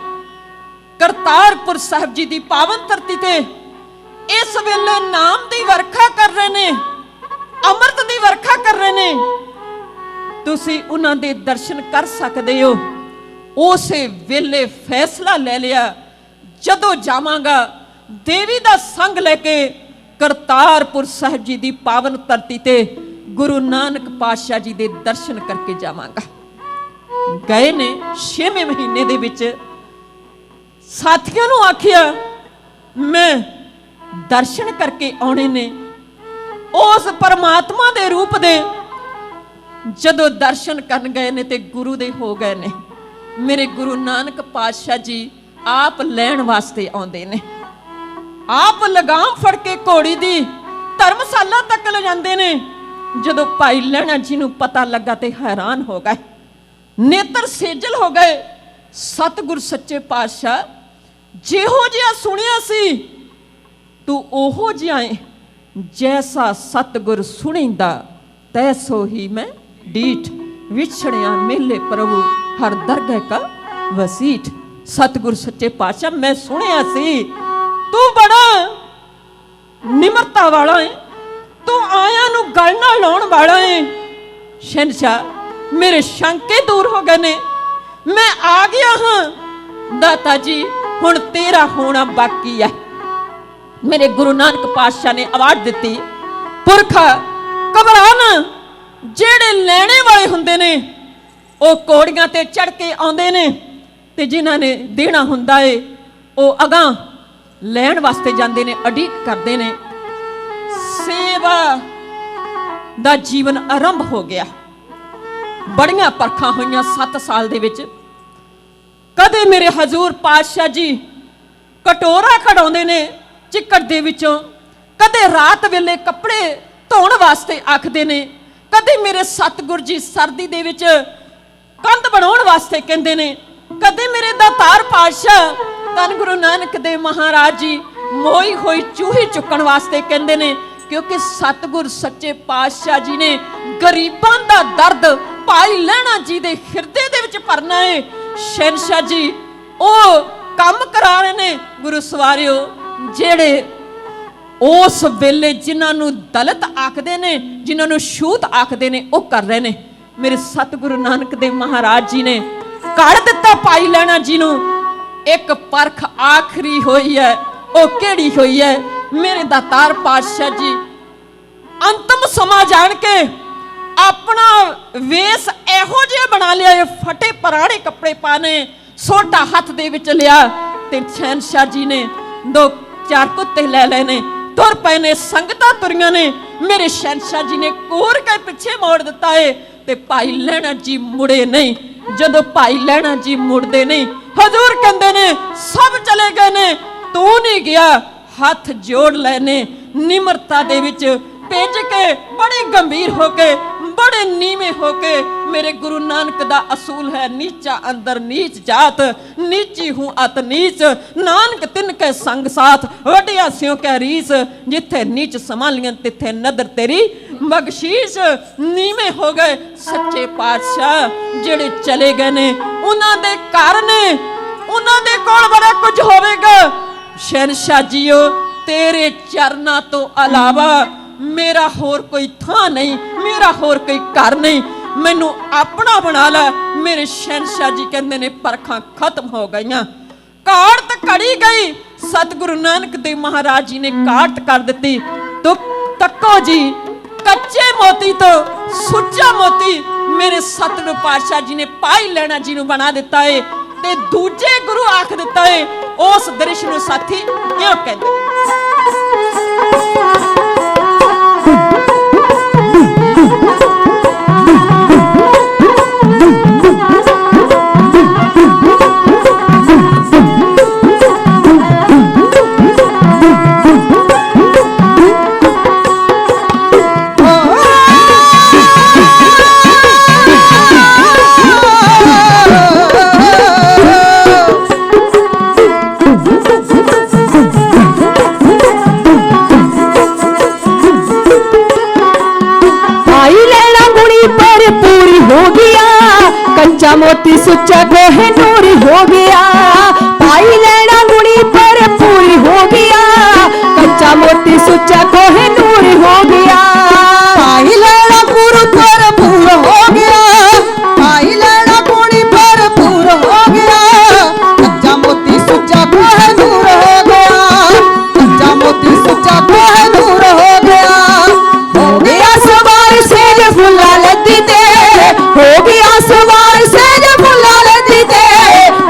ਕਰਤਾਰਪੁਰ ਸਾਹਿਬ ਜੀ ਦੀ ਪਾਵਨ ਧਰਤੀ ਤੇ ਇਸ ਵੇਲੇ ਨਾਮ ਦੀ ਵਰਖਾ ਕਰ ਰਹੇ ਨੇ, ਅੰਮ੍ਰਿਤ ਦੀ ਵਰਖਾ ਕਰ ਰਹੇ ਨੇ। ਤੁਸੀਂ ਉਹਨਾਂ ਦੇ ਦਰਸ਼ਨ ਕਰ ਸਕਦੇ ਹੋ। ਉਸੇ ਵੇਲੇ ਫੈਸਲਾ ਲੈ ਲਿਆ, ਜਦੋਂ ਜਾਵਾਂਗਾ ਦੇਵੀ ਦਾ ਸੰਗ ਲੈ ਕੇ ਕਰਤਾਰਪੁਰ ਸਾਹਿਬ ਜੀ ਦੀ ਪਾਵਨ ਧਰਤੀ ਤੇ ਗੁਰੂ ਨਾਨਕ ਪਾਤਸ਼ਾਹ ਜੀ ਦੇ ਦਰਸ਼ਨ ਕਰਕੇ ਜਾਵਾਂਗਾ। ਗਏ ਨੇ 6ਵੇਂ ਮਹੀਨੇ ਦੇ ਵਿੱਚ। ਸਾਥੀਆਂ ਨੂੰ ਆਖਿਆ, ਮੈਂ ਦਰਸ਼ਨ ਕਰਕੇ ਆਉਣੇ ਨੇ ਉਸ ਪਰਮਾਤਮਾ ਦੇ ਰੂਪ ਦੇ। ਜਦੋਂ ਦਰਸ਼ਨ ਕਰਨ ਗਏ ਨੇ ਤੇ ਗੁਰੂ ਦੇ ਹੋ ਗਏ ਨੇ। ਮੇਰੇ ਗੁਰੂ ਨਾਨਕ ਪਾਤਸ਼ਾਹ ਜੀ ਆਪ ਲੈਣ ਵਾਸਤੇ ਆਉਂਦੇ ਨੇ। ਆਪ ਲਗਾਮ ਫੜ ਕੇ ਘੋੜੀ ਦੀ ਧਰਮਸ਼ਾਲਾ ਤੱਕ ਲੈ ਜਾਂਦੇ ਨੇ। ਜਦੋਂ ਭਾਈ ਲਹਿਣਾ ਜੀ ਨੂੰ ਪਤਾ ਲੱਗਾ ਤੇ ਹੈਰਾਨ ਹੋ ਗਏ, ਨੇਤਰ ਸੇਜਲ ਹੋ ਗਏ। ਸਤਿਗੁਰ ਸੱਚੇ ਪਾਤਸ਼ਾਹ, ਜਿਹੋ ਜਿਹਾ ਸੁਣਿਆ ਸੀ ਤੂੰ ਉਹੋ ਜਿਹਾ ਏ, ਜੈਸਾ ਸਤਿਗੁਰ ਸੁਣੀਂਦਾ ਤੈਸੋ ਹੀ ਮੈਂ ਡੀਠ। ਵਿਛੜਿਆ ਮੇਲੇ ਪ੍ਰਭੂ ਹਰ ਦਰਗਹਿ ਕਾ ਵਸੀਠ। ਸਤਿਗੁਰ ਸੱਚੇ ਪਾਤਸ਼ਾਹ, ਮੈਂ ਸੁਣਿਆ ਸੀ ਤੂੰ ਬੜਾ ਨਿਮਰਤਾ ਵਾਲਾ ਏ, ਤੂੰ ਆਇਆਂ ਨੂੰ ਗਲ ਨਾਲ ਲਾਉਣ ਵਾਲਾ ਏ। ਸ਼ਹਿਨਸ਼ਾਹ, ਮੇਰੇ ਸ਼ੰਕੇ ਦੂਰ ਹੋ ਗਏ ਨੇ, ਮੈਂ ਆ ਗਿਆ ਹਾਂ। ਦਾਤਾ ਜੀ, ਹੁਣ ਤੇਰਾ ਹੋਣਾ ਬਾਕੀ ਹੈ। ਮੇਰੇ ਗੁਰੂ ਨਾਨਕ ਪਾਤਸ਼ਾਹ ਨੇ ਆਵਾਜ਼ ਦਿੱਤੀ, ਪੁਰਖਾ ਘਬਰਾ ਨਾ। ਜਿਹੜੇ ਲੈਣੇ ਵਾਲੇ ਹੁੰਦੇ ਨੇ ਉਹ ਕੋੜੀਆਂ ਤੇ ਚੜ ਕੇ ਆਉਂਦੇ ਨੇ, ਤੇ ਜਿਨ੍ਹਾਂ ਨੇ ਦੇਣਾ ਹੁੰਦਾ ਏ ਉਹ ਅਗਾਂਹ ਲੈਣ ਵਾਸਤੇ ਜਾਂਦੇ ਨੇ, ਉਡੀਕ ਕਰਦੇ ਨੇ। ਸੇਵਾ ਦਾ ਜੀਵਨ ਆਰੰਭ ਹੋ ਗਿਆ। ਬੜੀਆਂ ਪਰਖਾਂ ਹੋਈਆਂ 7 ਸਾਲ ਦੇ ਵਿੱਚ। ਕਦੇ ਮੇਰੇ ਹਜ਼ੂਰ ਪਾਤਸ਼ਾਹ ਜੀ ਕਟੋਰਾ ਖੜਾਉਂਦੇ ਨੇ ਚਿੱਕੜ ਦੇ ਵਿੱਚੋਂ, ਕਦੇ ਰਾਤ ਵੇਲੇ ਕੱਪੜੇ ਧੋਣ ਵਾਸਤੇ ਆਖਦੇ ਨੇ, ਕਦੇ ਮੇਰੇ ਸਤਿਗੁਰ ਜੀ ਸਰਦੀ ਦੇ ਵਿੱਚ ਕੰਧ ਬਣਾਉਣ ਵਾਸਤੇ ਕਹਿੰਦੇ ਨੇ, ਕਦੇ ਮੇਰੇ ਦਾਤਾਰ ਪਾਤਸ਼ਾਹ ਧੰਨ ਗੁਰੂ ਨਾਨਕ ਦੇਵ ਮਹਾਰਾਜ ਜੀ ਮੋਈ ਹੋਈ ਚੂਹੀ ਚੁੱਕਣ ਵਾਸਤੇ ਕਹਿੰਦੇ ਨੇ। ਕਿਉਂਕਿ ਸਤਿਗੁਰ ਸੱਚੇ ਪਾਤਸ਼ਾਹ ਜੀ ਨੇ ਗਰੀਬਾਂ ਦਾ ਦਰਦ ਭਾਈ ਲਹਿਣਾ ਜੀ ਦੇ ਹਿਰਦੇ ਦੇ ਵਿੱਚ ਭਰਨਾ ਹੈ। ਸ਼ਹਿਨਸ਼ਾਹ ਜੀ ਉਹ ਕੰਮ ਕਰਾ ਰਹੇ ਨੇ ਗੁਰੂ ਸਵਾਰਿਓ, ਜਿਹੜੇ ਉਸ ਵੇਲੇ ਜਿਨ੍ਹਾਂ ਨੂੰ ਦਲਿਤ ਆਖਦੇ ਨੇ, ਜਿਨ੍ਹਾਂ ਨੂੰ ਛੂਤ ਆਖਦੇ ਨੇ, ਉਹ ਕਰ ਰਹੇ ਨੇ। ਮੇਰੇ ਸਤਿਗੁਰੂ ਨਾਨਕ ਦੇਵ ਮਹਾਰਾਜ ਜੀ ਨੇ ਕੱਢ ਦਿੱਤਾ ਭਾਈ ਲਹਿਣਾ ਜੀ ਨੂੰ। ਇੱਕ ਪਰਖ ਆਖਰੀ ਹੋਈ ਹੈ, ਉਹ ਕਿਹੜੀ ਹੋਈ ਹੈ? ਮੇਰੇ ਦਾਤਾਰ ਪਾਤਸ਼ਾਹ ਜੀ ਅੰਤਮ ਸਮਾਂ ਜਾਣ ਕੇ ਆਪਣਾ ਵੇਸ ਇਹੋ ਜਿਹਾ ਬਣਾ ਲਿਆ, ਇਹ ਫਟੇ ਪੁਰਾਣੇ ਕੱਪੜੇ ਪਾਣੇ, ਸੋਟਾ ਹੱਥ ਦੇ ਵਿੱਚ ਲਿਆ, ਤੇ ਸ਼ਹਿਨਸ਼ਾਹ ਜੀ ਨੇ 2-4 ਕੁੱਤੇ ਲੈ ਲਏ ਨੇ, ਤੁਰ ਪਏ ਨੇ। ਸੰਗਤਾਂ ਤੁਰੀਆਂ ਨੇ, ਮੇਰੇ ਸ਼ਹਿਨਸ਼ਾਹ ਜੀ ਨੇ ਕੋਰ ਕੇ ਪਿੱਛੇ ਮੋੜ ਦਿੱਤਾ ਏ, ਤੇ ਭਾਈ ਲਹਿਣਾ ਜੀ ਮੁੜੇ ਨਹੀਂ। ਜਦੋਂ ਭਾਈ ਲਹਿਣਾ ਜੀ ਮੁੜਦੇ ਨਹੀਂ, ਹਜ਼ੂਰ ਕਹਿੰਦੇ ਨੇ ਸਭ ਚਲੇ ਗਏ ਨੇ, ਤੂੰ ਨਹੀਂ ਗਿਆ। ਹੱਥ ਜੋੜ ਲੈਨੇ ਨਿਮਰਤਾ ਦੇ ਵਿੱਚ ਭੇਜ ਕੇ, ਬੜੇ ਗੰਭੀਰ ਹੋ ਕੇ, ਬੜੇ ਨੀਵੇਂ ਹੋ ਕੇ। ਮੇਰੇ ਗੁਰੂ ਨਾਨਕ ਦਾ ਅਸੂਲ ਹੈ, ਨੀਚਾ ਅੰਦਰ ਨੀਚ ਜਾਤ, ਨੀਚੀ ਹੂੰ ਅਤ ਨੀਚ। ਨਾਨਕ ਤਿਨ ਕੇ ਸੰਗ ਸਾਥ, ਵਡਿਆ ਸਿਉ ਕੈ ਰੀਸ। ਜਿੱਥੇ ਨੀਚ ਸੰਭਾਲੀਆਂ ਤਿੱਥੇ ਨਦਰ ਤੇਰੀ ਬਖਸ਼ੀਸ਼। ਨੀਵੇਂ ਹੋ ਗਏ ਸੱਚੇ ਪਾਤਸ਼ਾਹ, ਜਿਹੜੇ ਚਲੇ ਗਏ ਨੇ ਉਹਨਾਂ ਦੇ ਘਰ ਨੇ, ਉਹਨਾਂ ਦੇ ਕੋਲ ਬੜਾ ਕੁਝ ਹੋਵੇਗਾ। ਸ਼ਹਿਨਸ਼ਾਹ ਜੀਓ, ਤੇਰੇ ਚਰਨਾਂ ਤੋਂ ਇਲਾਵਾ ਮੇਰਾ ਹੋਰ ਕੋਈ ਥਾਂ ਨਹੀਂ, ਮੇਰਾ ਹੋਰ ਕੋਈ ਘਰ ਨਹੀਂ। मैनू अपना बना लै। मेरे शहनशाह जी कहते ने परखां खत्म हो गईयां, काट कड़ी गई। सतगुरु नानक देव महाराज जी ने काट कर दी। तो तको जी, कच्चे मोती तो सुच्चा मोती मेरे सतगुरु पातशाह जी ने पाई लैना जी नूं बना दिता है ते दूजे गुरु आख दिता है। उस दृश्य नूं साथी क्यों कहते कच्चा मोती सुच्चा कोहे नूरी हो गया। पाई लेना गुणी पर पूरी हो गया। कच्चा मोती सुच्चा कोहे नूरी हो गया। पाई लेना गुरु पर पूरा हो गया। पाई लेना गुणी पर पूरा हो गया। कच्चा मोती सुच्चा कोहे नूर हो गया। कच्चा मोती सुच्चा कोहे नूर हो गया। हो गया सवार से जो फुला लदी ते, हो गया सवार से जो फुला लदी ते।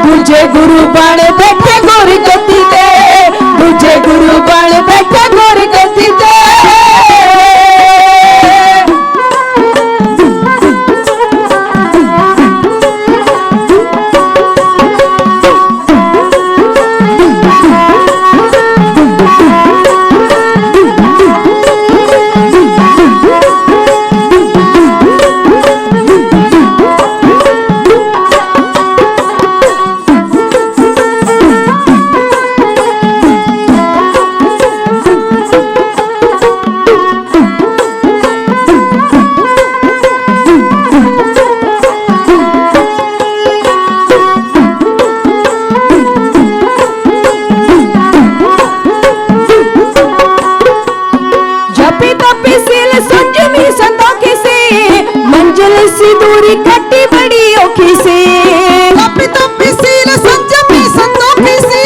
दूजे गुरु बन बैठे गोरी गद्दी ते, दूजे गुरु बन बैठे गोरी गद्दी ते। मंजिल सी दूरी कटी बड़ी औखी सी। तपी तपी सील संजमी संतोखी सी।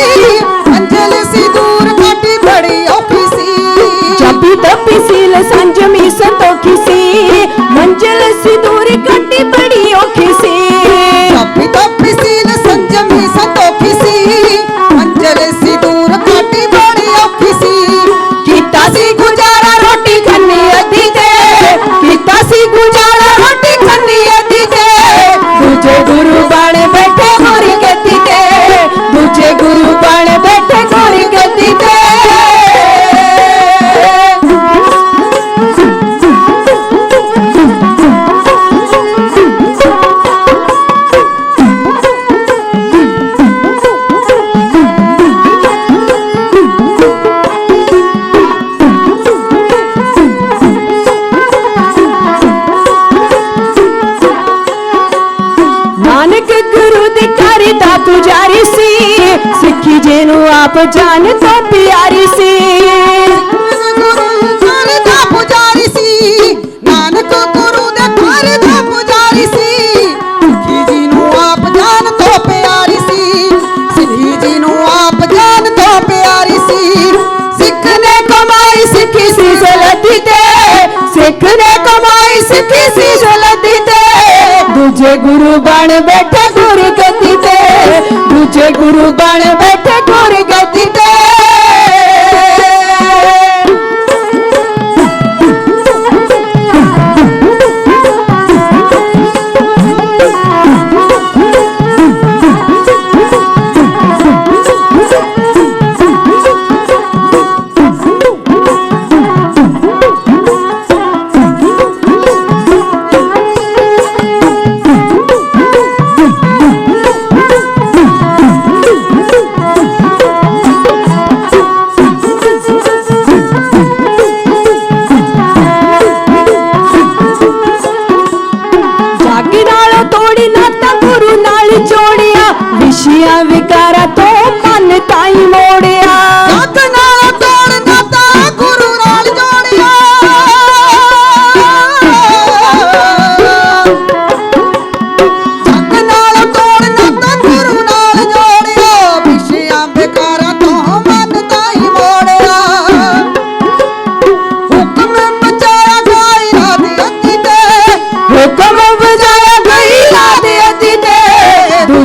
मंजिल सी दूर कटी बड़ी औखी सी। जपी तपी सील संजमी संतोखी सी। मंजिल सी दूरी कटी बड़ी औखी सी। तपी तपी सील संजमी संतोखी सी। मंजिल सी दूर कटी बड़ी औखी सी। कीता सी गुजारा रोटी खन्नी अधी ते, कीता सी गुजारा रोटी खन्नी अधी ते। दूजे गुरु बन बैठे गोरी गद्दी ते, दूजे गुरु बन बैठे गोरी गद्दी ते। नानक गुरु दी कारी दा पुजारी सी, सिक्खी जेनू आप जान तो प्यारी सी। गुरु घर दा पुजारी सी। नानक गुरु दे घर दा पुजारी सी। सिੱਖੀ जी ਨੂੰ ਆਪ ਜਾਨ ਤੋਂ ਪਿਆਰੀ ਸੀ। ਸਿੱਖੀ ਜੀ ਨੂੰ ਆਪ ਜਾਨ ਤੋਂ ਪਿਆਰੀ ਸੀ। सिख ने कमाई सिखी सी जलती ते, सिख ने कमाई सिखी सी जलती ते। दूजे गुरु बन बैठे गोरी गद्दी ते, दूजे गुरु बन बैठे गोरी गद्दी ते।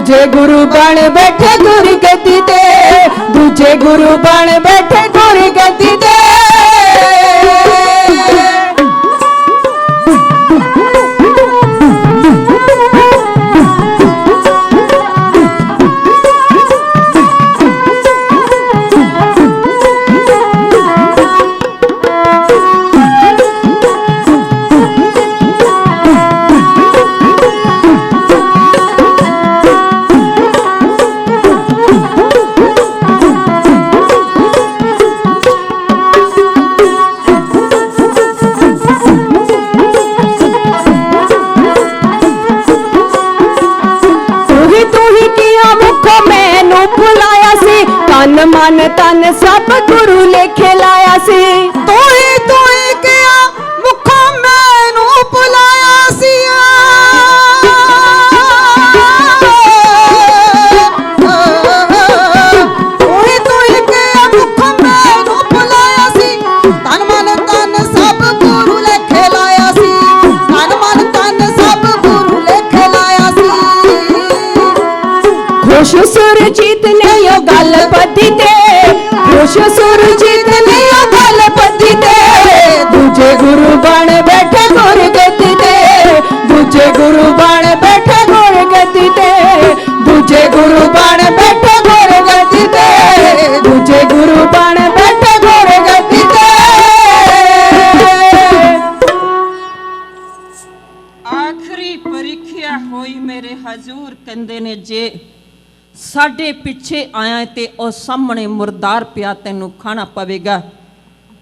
ਦੂਜੇ ਗੁਰੂ ਬਣ ਬੈਠੇ ਗੁਰ ਗੱਦੀ ਤੇ, ਦੂਜੇ ਗੁਰੂ ਬਣ ਬੈਠੇ ਗੁਰ ਗੱਦੀ ਤੇ। ਤਨ ਮਨ ਤਨ ਸਭ ਗੁਰੂ ਲੇਖੇ ਲਾਇਆ ਸੀ। ਤੂੰ ਹੀ ਕਿਹਾ ਮੁਖੋਂ ਮੈਨੂੰ ਬੁਲਾਇਆ ਸੀ। ਤੂੰ ਹੀ ਕਿਹਾ ਮੁਖੋਂ ਮੈਨੂੰ ਬੁਲਾਇਆ ਸੀ। ਤਨ ਮਨ ਤਨ ਸਭ ਗੁਰੂ ਲੇਖੇ ਲਾਇਆ ਸੀ। ਤਨ ਮਨ ਤਨ ਸਭ ਗੁਰੂ ਲੇਖੇ ਲਾਇਆ ਸੀ। ਖੁਸ਼ ਸੁਰਜੀਤ ਨੇ ਉਹ ਗੱਲ ਪੱਧੀ ਤੇ, ਖੁਸ਼ ਸੁਰਜੀਤ ਨੇ ਉਹ ਗੱਲ ਪੱਧੀ ਤੇ। ਦੂਜੇ ਗੁਰੂ ਬਣ ਬੈਠੇ ਗੁਰ ਗੱਦੀ ਤੇ, ਦੂਜੇ ਗੁਰੂ ਬਣ ਬੈਠੇ ਗੁਰ ਗੱਦੀ ਤੇ, ਦੂਜੇ ਗੁਰੂ ਬਣ ਬੈਠੇ ਗੁਰ ਗੱਦੀ ਤੇ, ਦੂਜੇ ਗੁਰੂ ਬਣ ਬੈਠੇ ਗੁਰ ਗੱਦੀ ਤੇ। ਆਖਰੀ ਪ੍ਰੀਖਿਆ ਹੋਈ ਮੇਰੇ ਹਜ਼ੂਰ ਕਹਿੰਦੇ ਨੇ, ਜੇ ਸਾਡੇ ਪਿੱਛੇ ਆਇਆ ਤੇ ਉਹ ਸਾਹਮਣੇ ਮੁਰਦਾਰ ਪਿਆ, ਤੈਨੂੰ ਖਾਣਾ ਪਵੇਗਾ।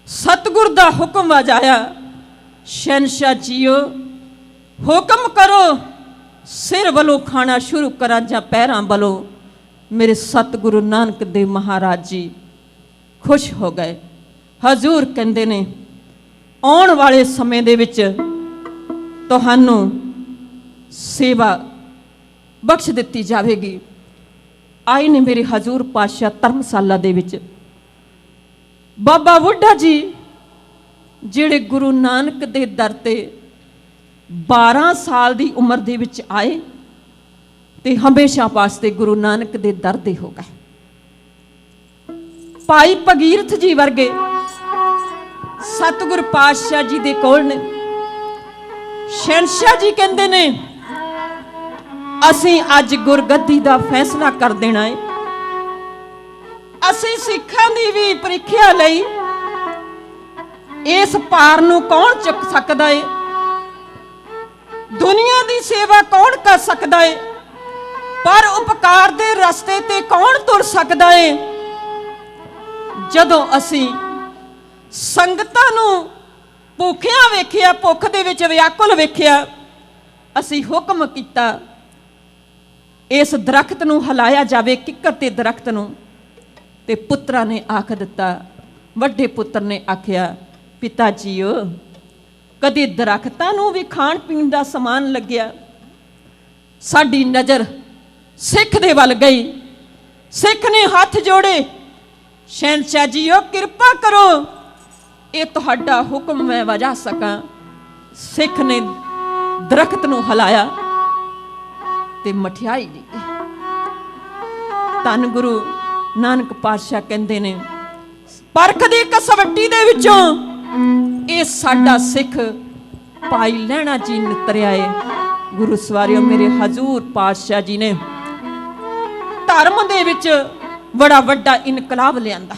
ਸਤਿਗੁਰ ਦਾ ਹੁਕਮ ਵਜਾਇਆ, ਸ਼ਹਿਨशाह ਜੀਓ ਹੁਕਮ ਕਰੋ, ਸਿਰ ਵੱਲੋਂ ਖਾਣਾ ਸ਼ੁਰੂ ਕਰਾਂ ਜਾਂ ਪੈਰਾਂ ਵੱਲੋਂ। ਮੇਰੇ ਸਤਿਗੁਰੂ ਨਾਨਕ ਦੇਵ ਮਹਾਰਾਜ ਜੀ ਖੁਸ਼ ਹੋ ਗਏ। ਹਜ਼ੂਰ ਕਹਿੰਦੇ ਨੇ, ਆਉਣ ਵਾਲੇ ਸਮੇਂ ਦੇ ਵਿੱਚ ਤੁਹਾਨੂੰ ਸੇਵਾ ਬਖਸ਼ ਦਿੱਤੀ ਜਾਵੇਗੀ। ਆਏ ਨੇ ਮੇਰੇ ਹਜ਼ੂਰ ਪਾਤਸ਼ਾਹ ਧਰਮਸ਼ਾਲਾ ਦੇ ਵਿੱਚ। ਬਾਬਾ ਬੁੱਢਾ ਜੀ ਜਿਹੜੇ ਗੁਰੂ ਨਾਨਕ ਦੇ ਦਰ ਤੇ 12 ਸਾਲ ਦੀ ਉਮਰ ਦੇ ਵਿੱਚ ਆਏ ਤੇ ਹਮੇਸ਼ਾ ਵਾਸਤੇ ਗੁਰੂ ਨਾਨਕ ਦੇ ਦਰ ਦੇ ਹੋ ਗਏ। ਭਾਈ ਭਗੀਰਥ ਜੀ ਵਰਗੇ ਸਤਿਗੁਰ ਪਾਤਸ਼ਾਹ ਜੀ ਦੇ ਕੋਲ ਨੇ। ਸ਼ਹਿਨशाह ਜੀ ਕਹਿੰਦੇ ਨੇ, ਅਸੀਂ ਅੱਜ ਗੁਰਗੱਦੀ ਦਾ ਫੈਸਲਾ ਕਰ ਦੇਣਾ ਹੈ। ਅਸੀਂ ਸਿੱਖਾਂ ਦੀ ਵੀ ਪ੍ਰੀਖਿਆ ਲਈ ਇਸ ਭਾਰ ਨੂੰ ਕੌਣ ਚੁੱਕ ਸਕਦਾ ਹੈ? ਦੁਨੀਆ ਦੀ ਸੇਵਾ ਕੌਣ ਕਰ ਸਕਦਾ ਹੈ? ਪਰ ਉਪਕਾਰ ਦੇ ਰਸਤੇ ਤੇ ਕੌਣ ਤੁਰ ਸਕਦਾ ਹੈ? ਜਦੋਂ ਅਸੀਂ ਸੰਗਤਾਂ ਨੂੰ ਭੁੱਖਿਆਂ ਵੇਖਿਆ, ਭੁੱਖ ਦੇ ਵਿੱਚ ਵਿਆਕੁਲ ਵੇਖਿਆ, ਅਸੀਂ ਹੁਕਮ ਕੀਤਾ ਇਸ ਦਰਖਤ ਨੂੰ ਹਿਲਾਇਆ ਜਾਵੇ, ਕਿੱਕਰ ਤੇ ਦਰਖਤ ਨੂੰ। ਤੇ ਪੁੱਤਰਾਂ ਨੇ ਆਖ ਦਿੱਤਾ, ਵੱਡੇ ਪੁੱਤਰ ਨੇ ਆਖਿਆ, ਪਿਤਾ ਜੀਓ ਕਦੇ ਦਰਖਤਾਂ ਨੂੰ ਵੀ ਖਾਣ ਪੀਣ ਦਾ ਸਮਾਨ ਲੱਗਿਆ? ਸਾਡੀ ਨਜ਼ਰ ਸਿੱਖ ਦੇ ਵੱਲ ਗਈ। ਸਿੱਖ ਨੇ ਹੱਥ ਜੋੜੇ, ਸ਼ਹਿਨशाह ਜੀਓ ਕਿਰਪਾ ਕਰੋ, ਇਹ ਤੁਹਾਡਾ ਹੁਕਮ ਮੈਂ ਵਜਾ ਸਕਾਂ। ਸਿੱਖ ਨੇ ਦਰਖਤ ਨੂੰ ਹਿਲਾਇਆ ਤੇ ਮਠਿਆਈ ਦਿੱਤੀ। ਧੰਨ ਗੁਰੂ ਨਾਨਕ ਪਾਤਸ਼ਾਹ ਕਹਿੰਦੇ ਨੇ, ਪਰਖ ਦੀ ਕਸਵੱਟੀ ਦੇ ਵਿੱਚੋਂ ਇਹ ਸਾਡਾ ਸਿੱਖ ਭਾਈ ਲਹਿਣਾ ਜੀ ਨਿਤਰਿਆ ਏ। ਗੁਰੂ ਸਵਾਰਿਓ, ਮੇਰੇ ਹਜ਼ੂਰ ਪਾਤਸ਼ਾਹ ਜੀ ਨੇ ਧਰਮ ਦੇ ਵਿੱਚ ਬੜਾ ਵੱਡਾ ਇਨਕਲਾਬ ਲਿਆਂਦਾ।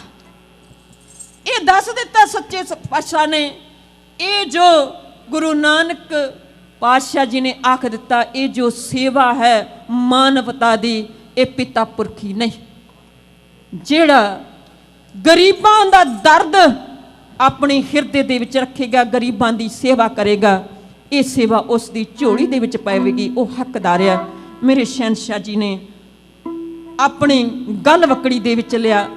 ਇਹ ਦੱਸ ਦਿੱਤਾ ਸੱਚੇ ਪਾਤਸ਼ਾਹ ਨੇ, ਇਹ ਜੋ ਗੁਰੂ ਨਾਨਕ ਪਾਤਸ਼ਾਹ ਜੀ ਨੇ ਆਖ ਦਿੱਤਾ, ਇਹ ਜੋ ਸੇਵਾ ਹੈ ਮਾਨਵਤਾ ਦੀ, ਇਹ ਪਿਤਾ ਪੁਰਖੀ ਨਹੀਂ। ਜਿਹੜਾ ਗਰੀਬਾਂ ਦਾ ਦਰਦ ਆਪਣੇ ਹਿਰਦੇ ਦੇ ਵਿੱਚ ਰੱਖੇਗਾ, ਗਰੀਬਾਂ ਦੀ ਸੇਵਾ ਕਰੇਗਾ, ਇਹ ਸੇਵਾ ਉਸ ਦੀ ਝੋਲੀ ਦੇ ਵਿੱਚ ਪਵੇਗੀ, ਉਹ ਹੱਕਦਾਰ ਆ। ਮੇਰੇ ਸ਼ਹਿਨशाह ਜੀ ਨੇ ਆਪਣੀ ਗੱਲ ਵਕੜੀ ਦੇ ਵਿੱਚ ਲਿਆ।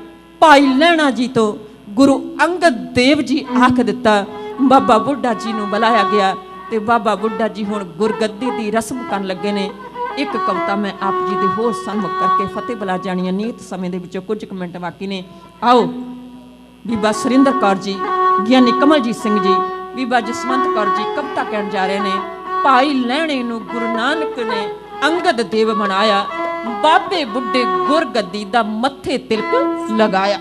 ਭਾਈ ਲਹਿਣਾ ਜੀ ਤੋਂ ਗੁਰੂ ਅੰਗਦ ਦੇਵ ਜੀ ਆਖ ਦਿੱਤਾ। ਬਾਬਾ ਬੁੱਢਾ ਜੀ ਨੂੰ ਬੁਲਾਇਆ ਗਿਆ ਤੇ ਬਾਬਾ ਬੁੱਢਾ ਜੀ ਹੁਣ ਗੁਰਗੱਦੀ ਦੀ ਰਸਮ ਕਰਨ ਲੱਗੇ ਨੇ। ਇੱਕ ਕਵਿਤਾ ਮੈਂ ਆਪ ਜੀ ਦੇ ਹੋਰ ਸਨਮੁਖ ਕਰਕੇ ਫਤਿਹ ਬੁਲਾ ਜਾਣੀ ਹੈ। ਨੀਤ ਸਮੇਂ ਦੇ ਵਿੱਚੋਂ ਕੁਝ ਕੁ ਮਿੰਟ ਬਾਕੀ ਨੇ। ਆਓ ਬੀਬਾ ਸੁਰਿੰਦਰ ਕੌਰ ਜੀ, ਗਿਆਨੀ ਕਮਲਜੀਤ ਸਿੰਘ ਜੀ, ਬੀਬਾ ਜਸਵੰਤ ਕੌਰ ਜੀ ਕਵਿਤਾ ਕਹਿਣ ਜਾ ਰਹੇ ਨੇ। ਭਾਈ ਲਹਿਣੇ ਨੂੰ ਗੁਰੂ ਨਾਨਕ ਨੇ ਅੰਗਦ ਦੇਵ ਬਣਾਇਆ। ਬਾਬੇ ਬੁੱਢੇ ਗੁਰਗੱਦੀ ਦਾ ਮੱਥੇ ਤਿਲਕ ਲਗਾਇਆ।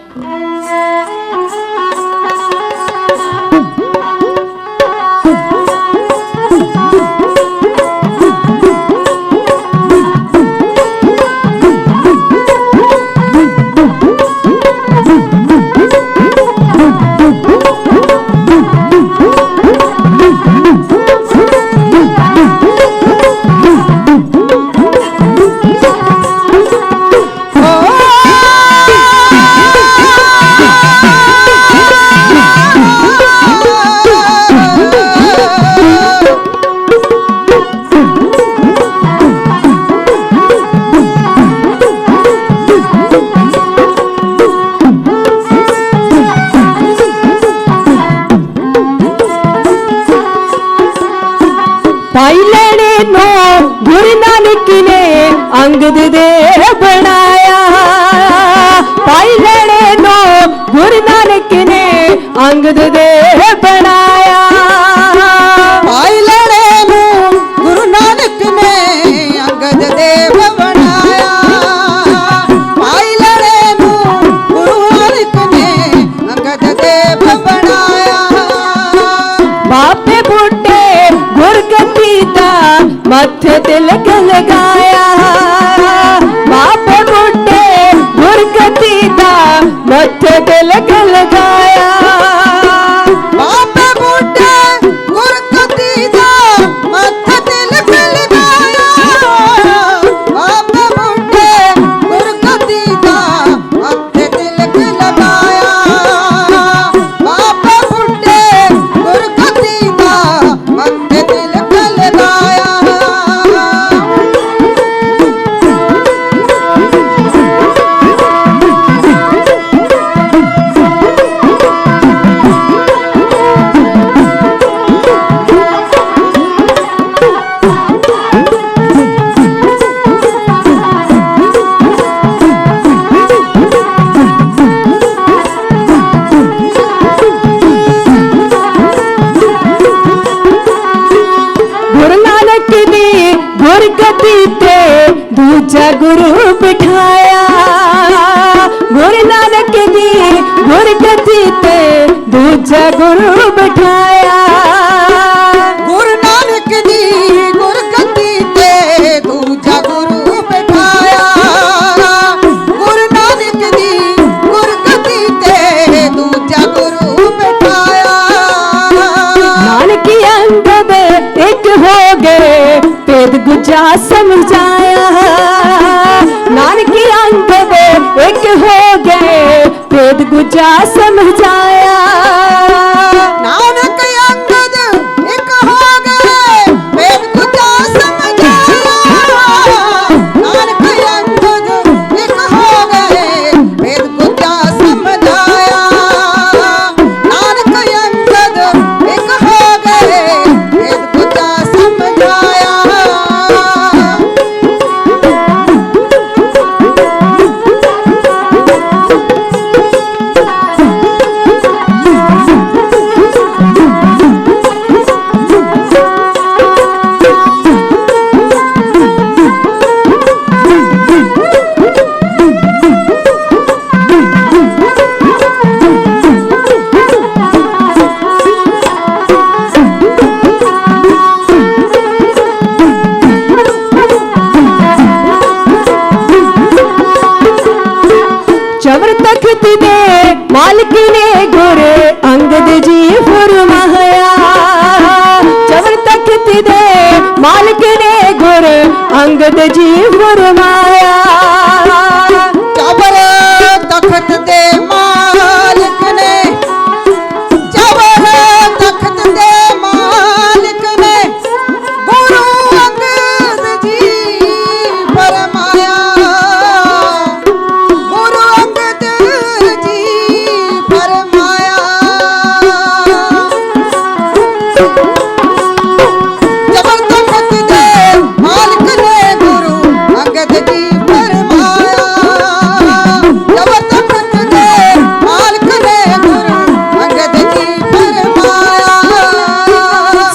पाई लेने नो गुरु नानक ने अंगद दे बनाया। पाई लेने नो गुरु नानक ने अंगद दे बनाया। पाई लेने नो गुरु नानक ने अंगद देव बनाया। पाई लेने नो गुरु नानक ने अंगद देव बनाया। बापे बूटे गुरगद्दी दा मथे तिलक लगाया। बापे बूटे गुरगद्दी दा मथे तिलक लगाया। बापे बूटे गुरगद्दी दा मथे तिलक लगाया। बापे बूटे गुरगद्दी दा मथे तिलक लगाया। बापे बूटे गुरगद्दी दा मथे तिलक लगाया। गुरु नानक दी गुरगद्दी ते दूजा गुरु बिठाया। गुरु नानक दी गुरगद्दी ते दूजा गुरु बिठाया। गुरु नानक दी गुरगद्दी ते दूजा गुरु बिठाया। गुरु नानक दी गुरगद्दी ते दूजा गुरु बिठाया। नानकी अंगद एक हो गए भेद गुजा समझाया। नानकी अंगद एक हो गए भेद गुजा समझाया। नानक अंगद एक हो गए वेद गुजा समझाया। नानक अंगद एक हो गए वेद गुजा समझाया। नानक अंगद एक हो गए वेद गुजा समझाया। चवर तख्त दे मालिक ने गुरु अंगद जी फरमाया। चवर तख्त दे मालिक ने गुरु अंगद जी फरमाया। चवर तख्त दे मालिक ने चवर तख्त दे मालिक ने गुरु अंगद जी फरमाया। गुरु अंगद जी फरमाया। चवर तख्त दे मालिक ने गुरु अंगद जी फरमाया। चवर तख्त दे मालिक ने गुरु अंगद जी फरमाया।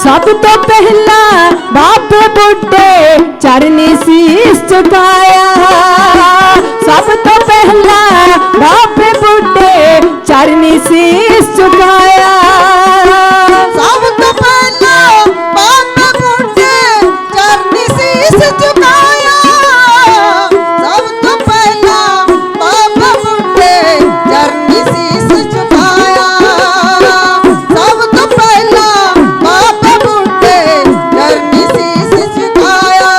सब तो पहला बाप बुढ़े चरनी शीश झुकाया। चरनी शीस झुकाया सब तो पहला बाबा मुंडे चरनी शीस झुकाया सब तो पहला बाबा मुंडे चरनी शीस झुकाया सब तो पहला बाबा मुंडे चरनी शीस झुकाया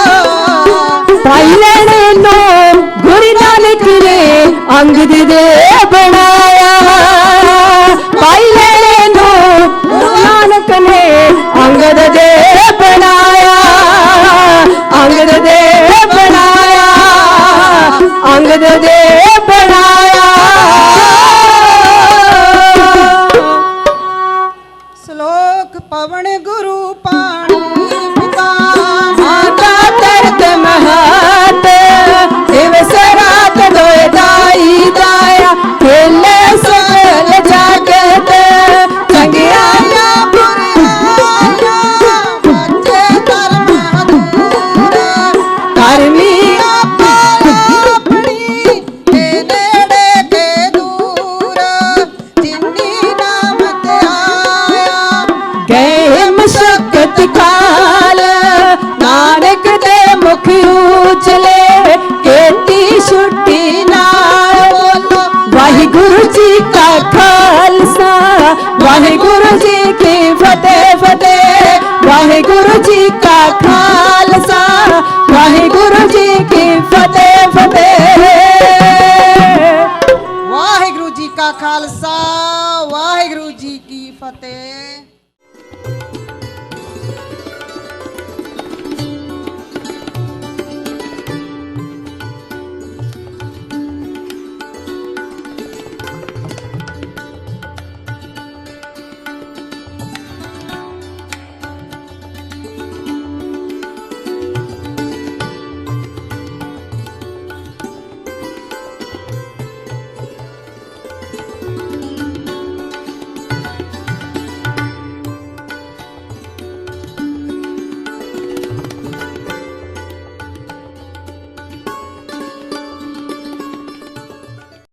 भाई लेने नो गुरु नानक ने अंगद दे बनाया भाई लेने नो गुरु नानक ने अंगद दे बनाया अंगद दे बनाया अंगद दे बनाया श्लोक पवन गुरु पाणी पिता माता तरत महत दिवस रात दोए दाई दाया खेले सकल जागत चंगिया आया बुरिया बच्चे धर्म दूर करमी अपनी के नेड़े के दूर जिन्नी नाम ते आया गए मशक्कत काल नानक दे मुख उछले केती छुट्टी नाल वाहिगुरु जी का खालसा वाहिगुरु जी की फतेह फतेह वाहिगुरु जी का खालसा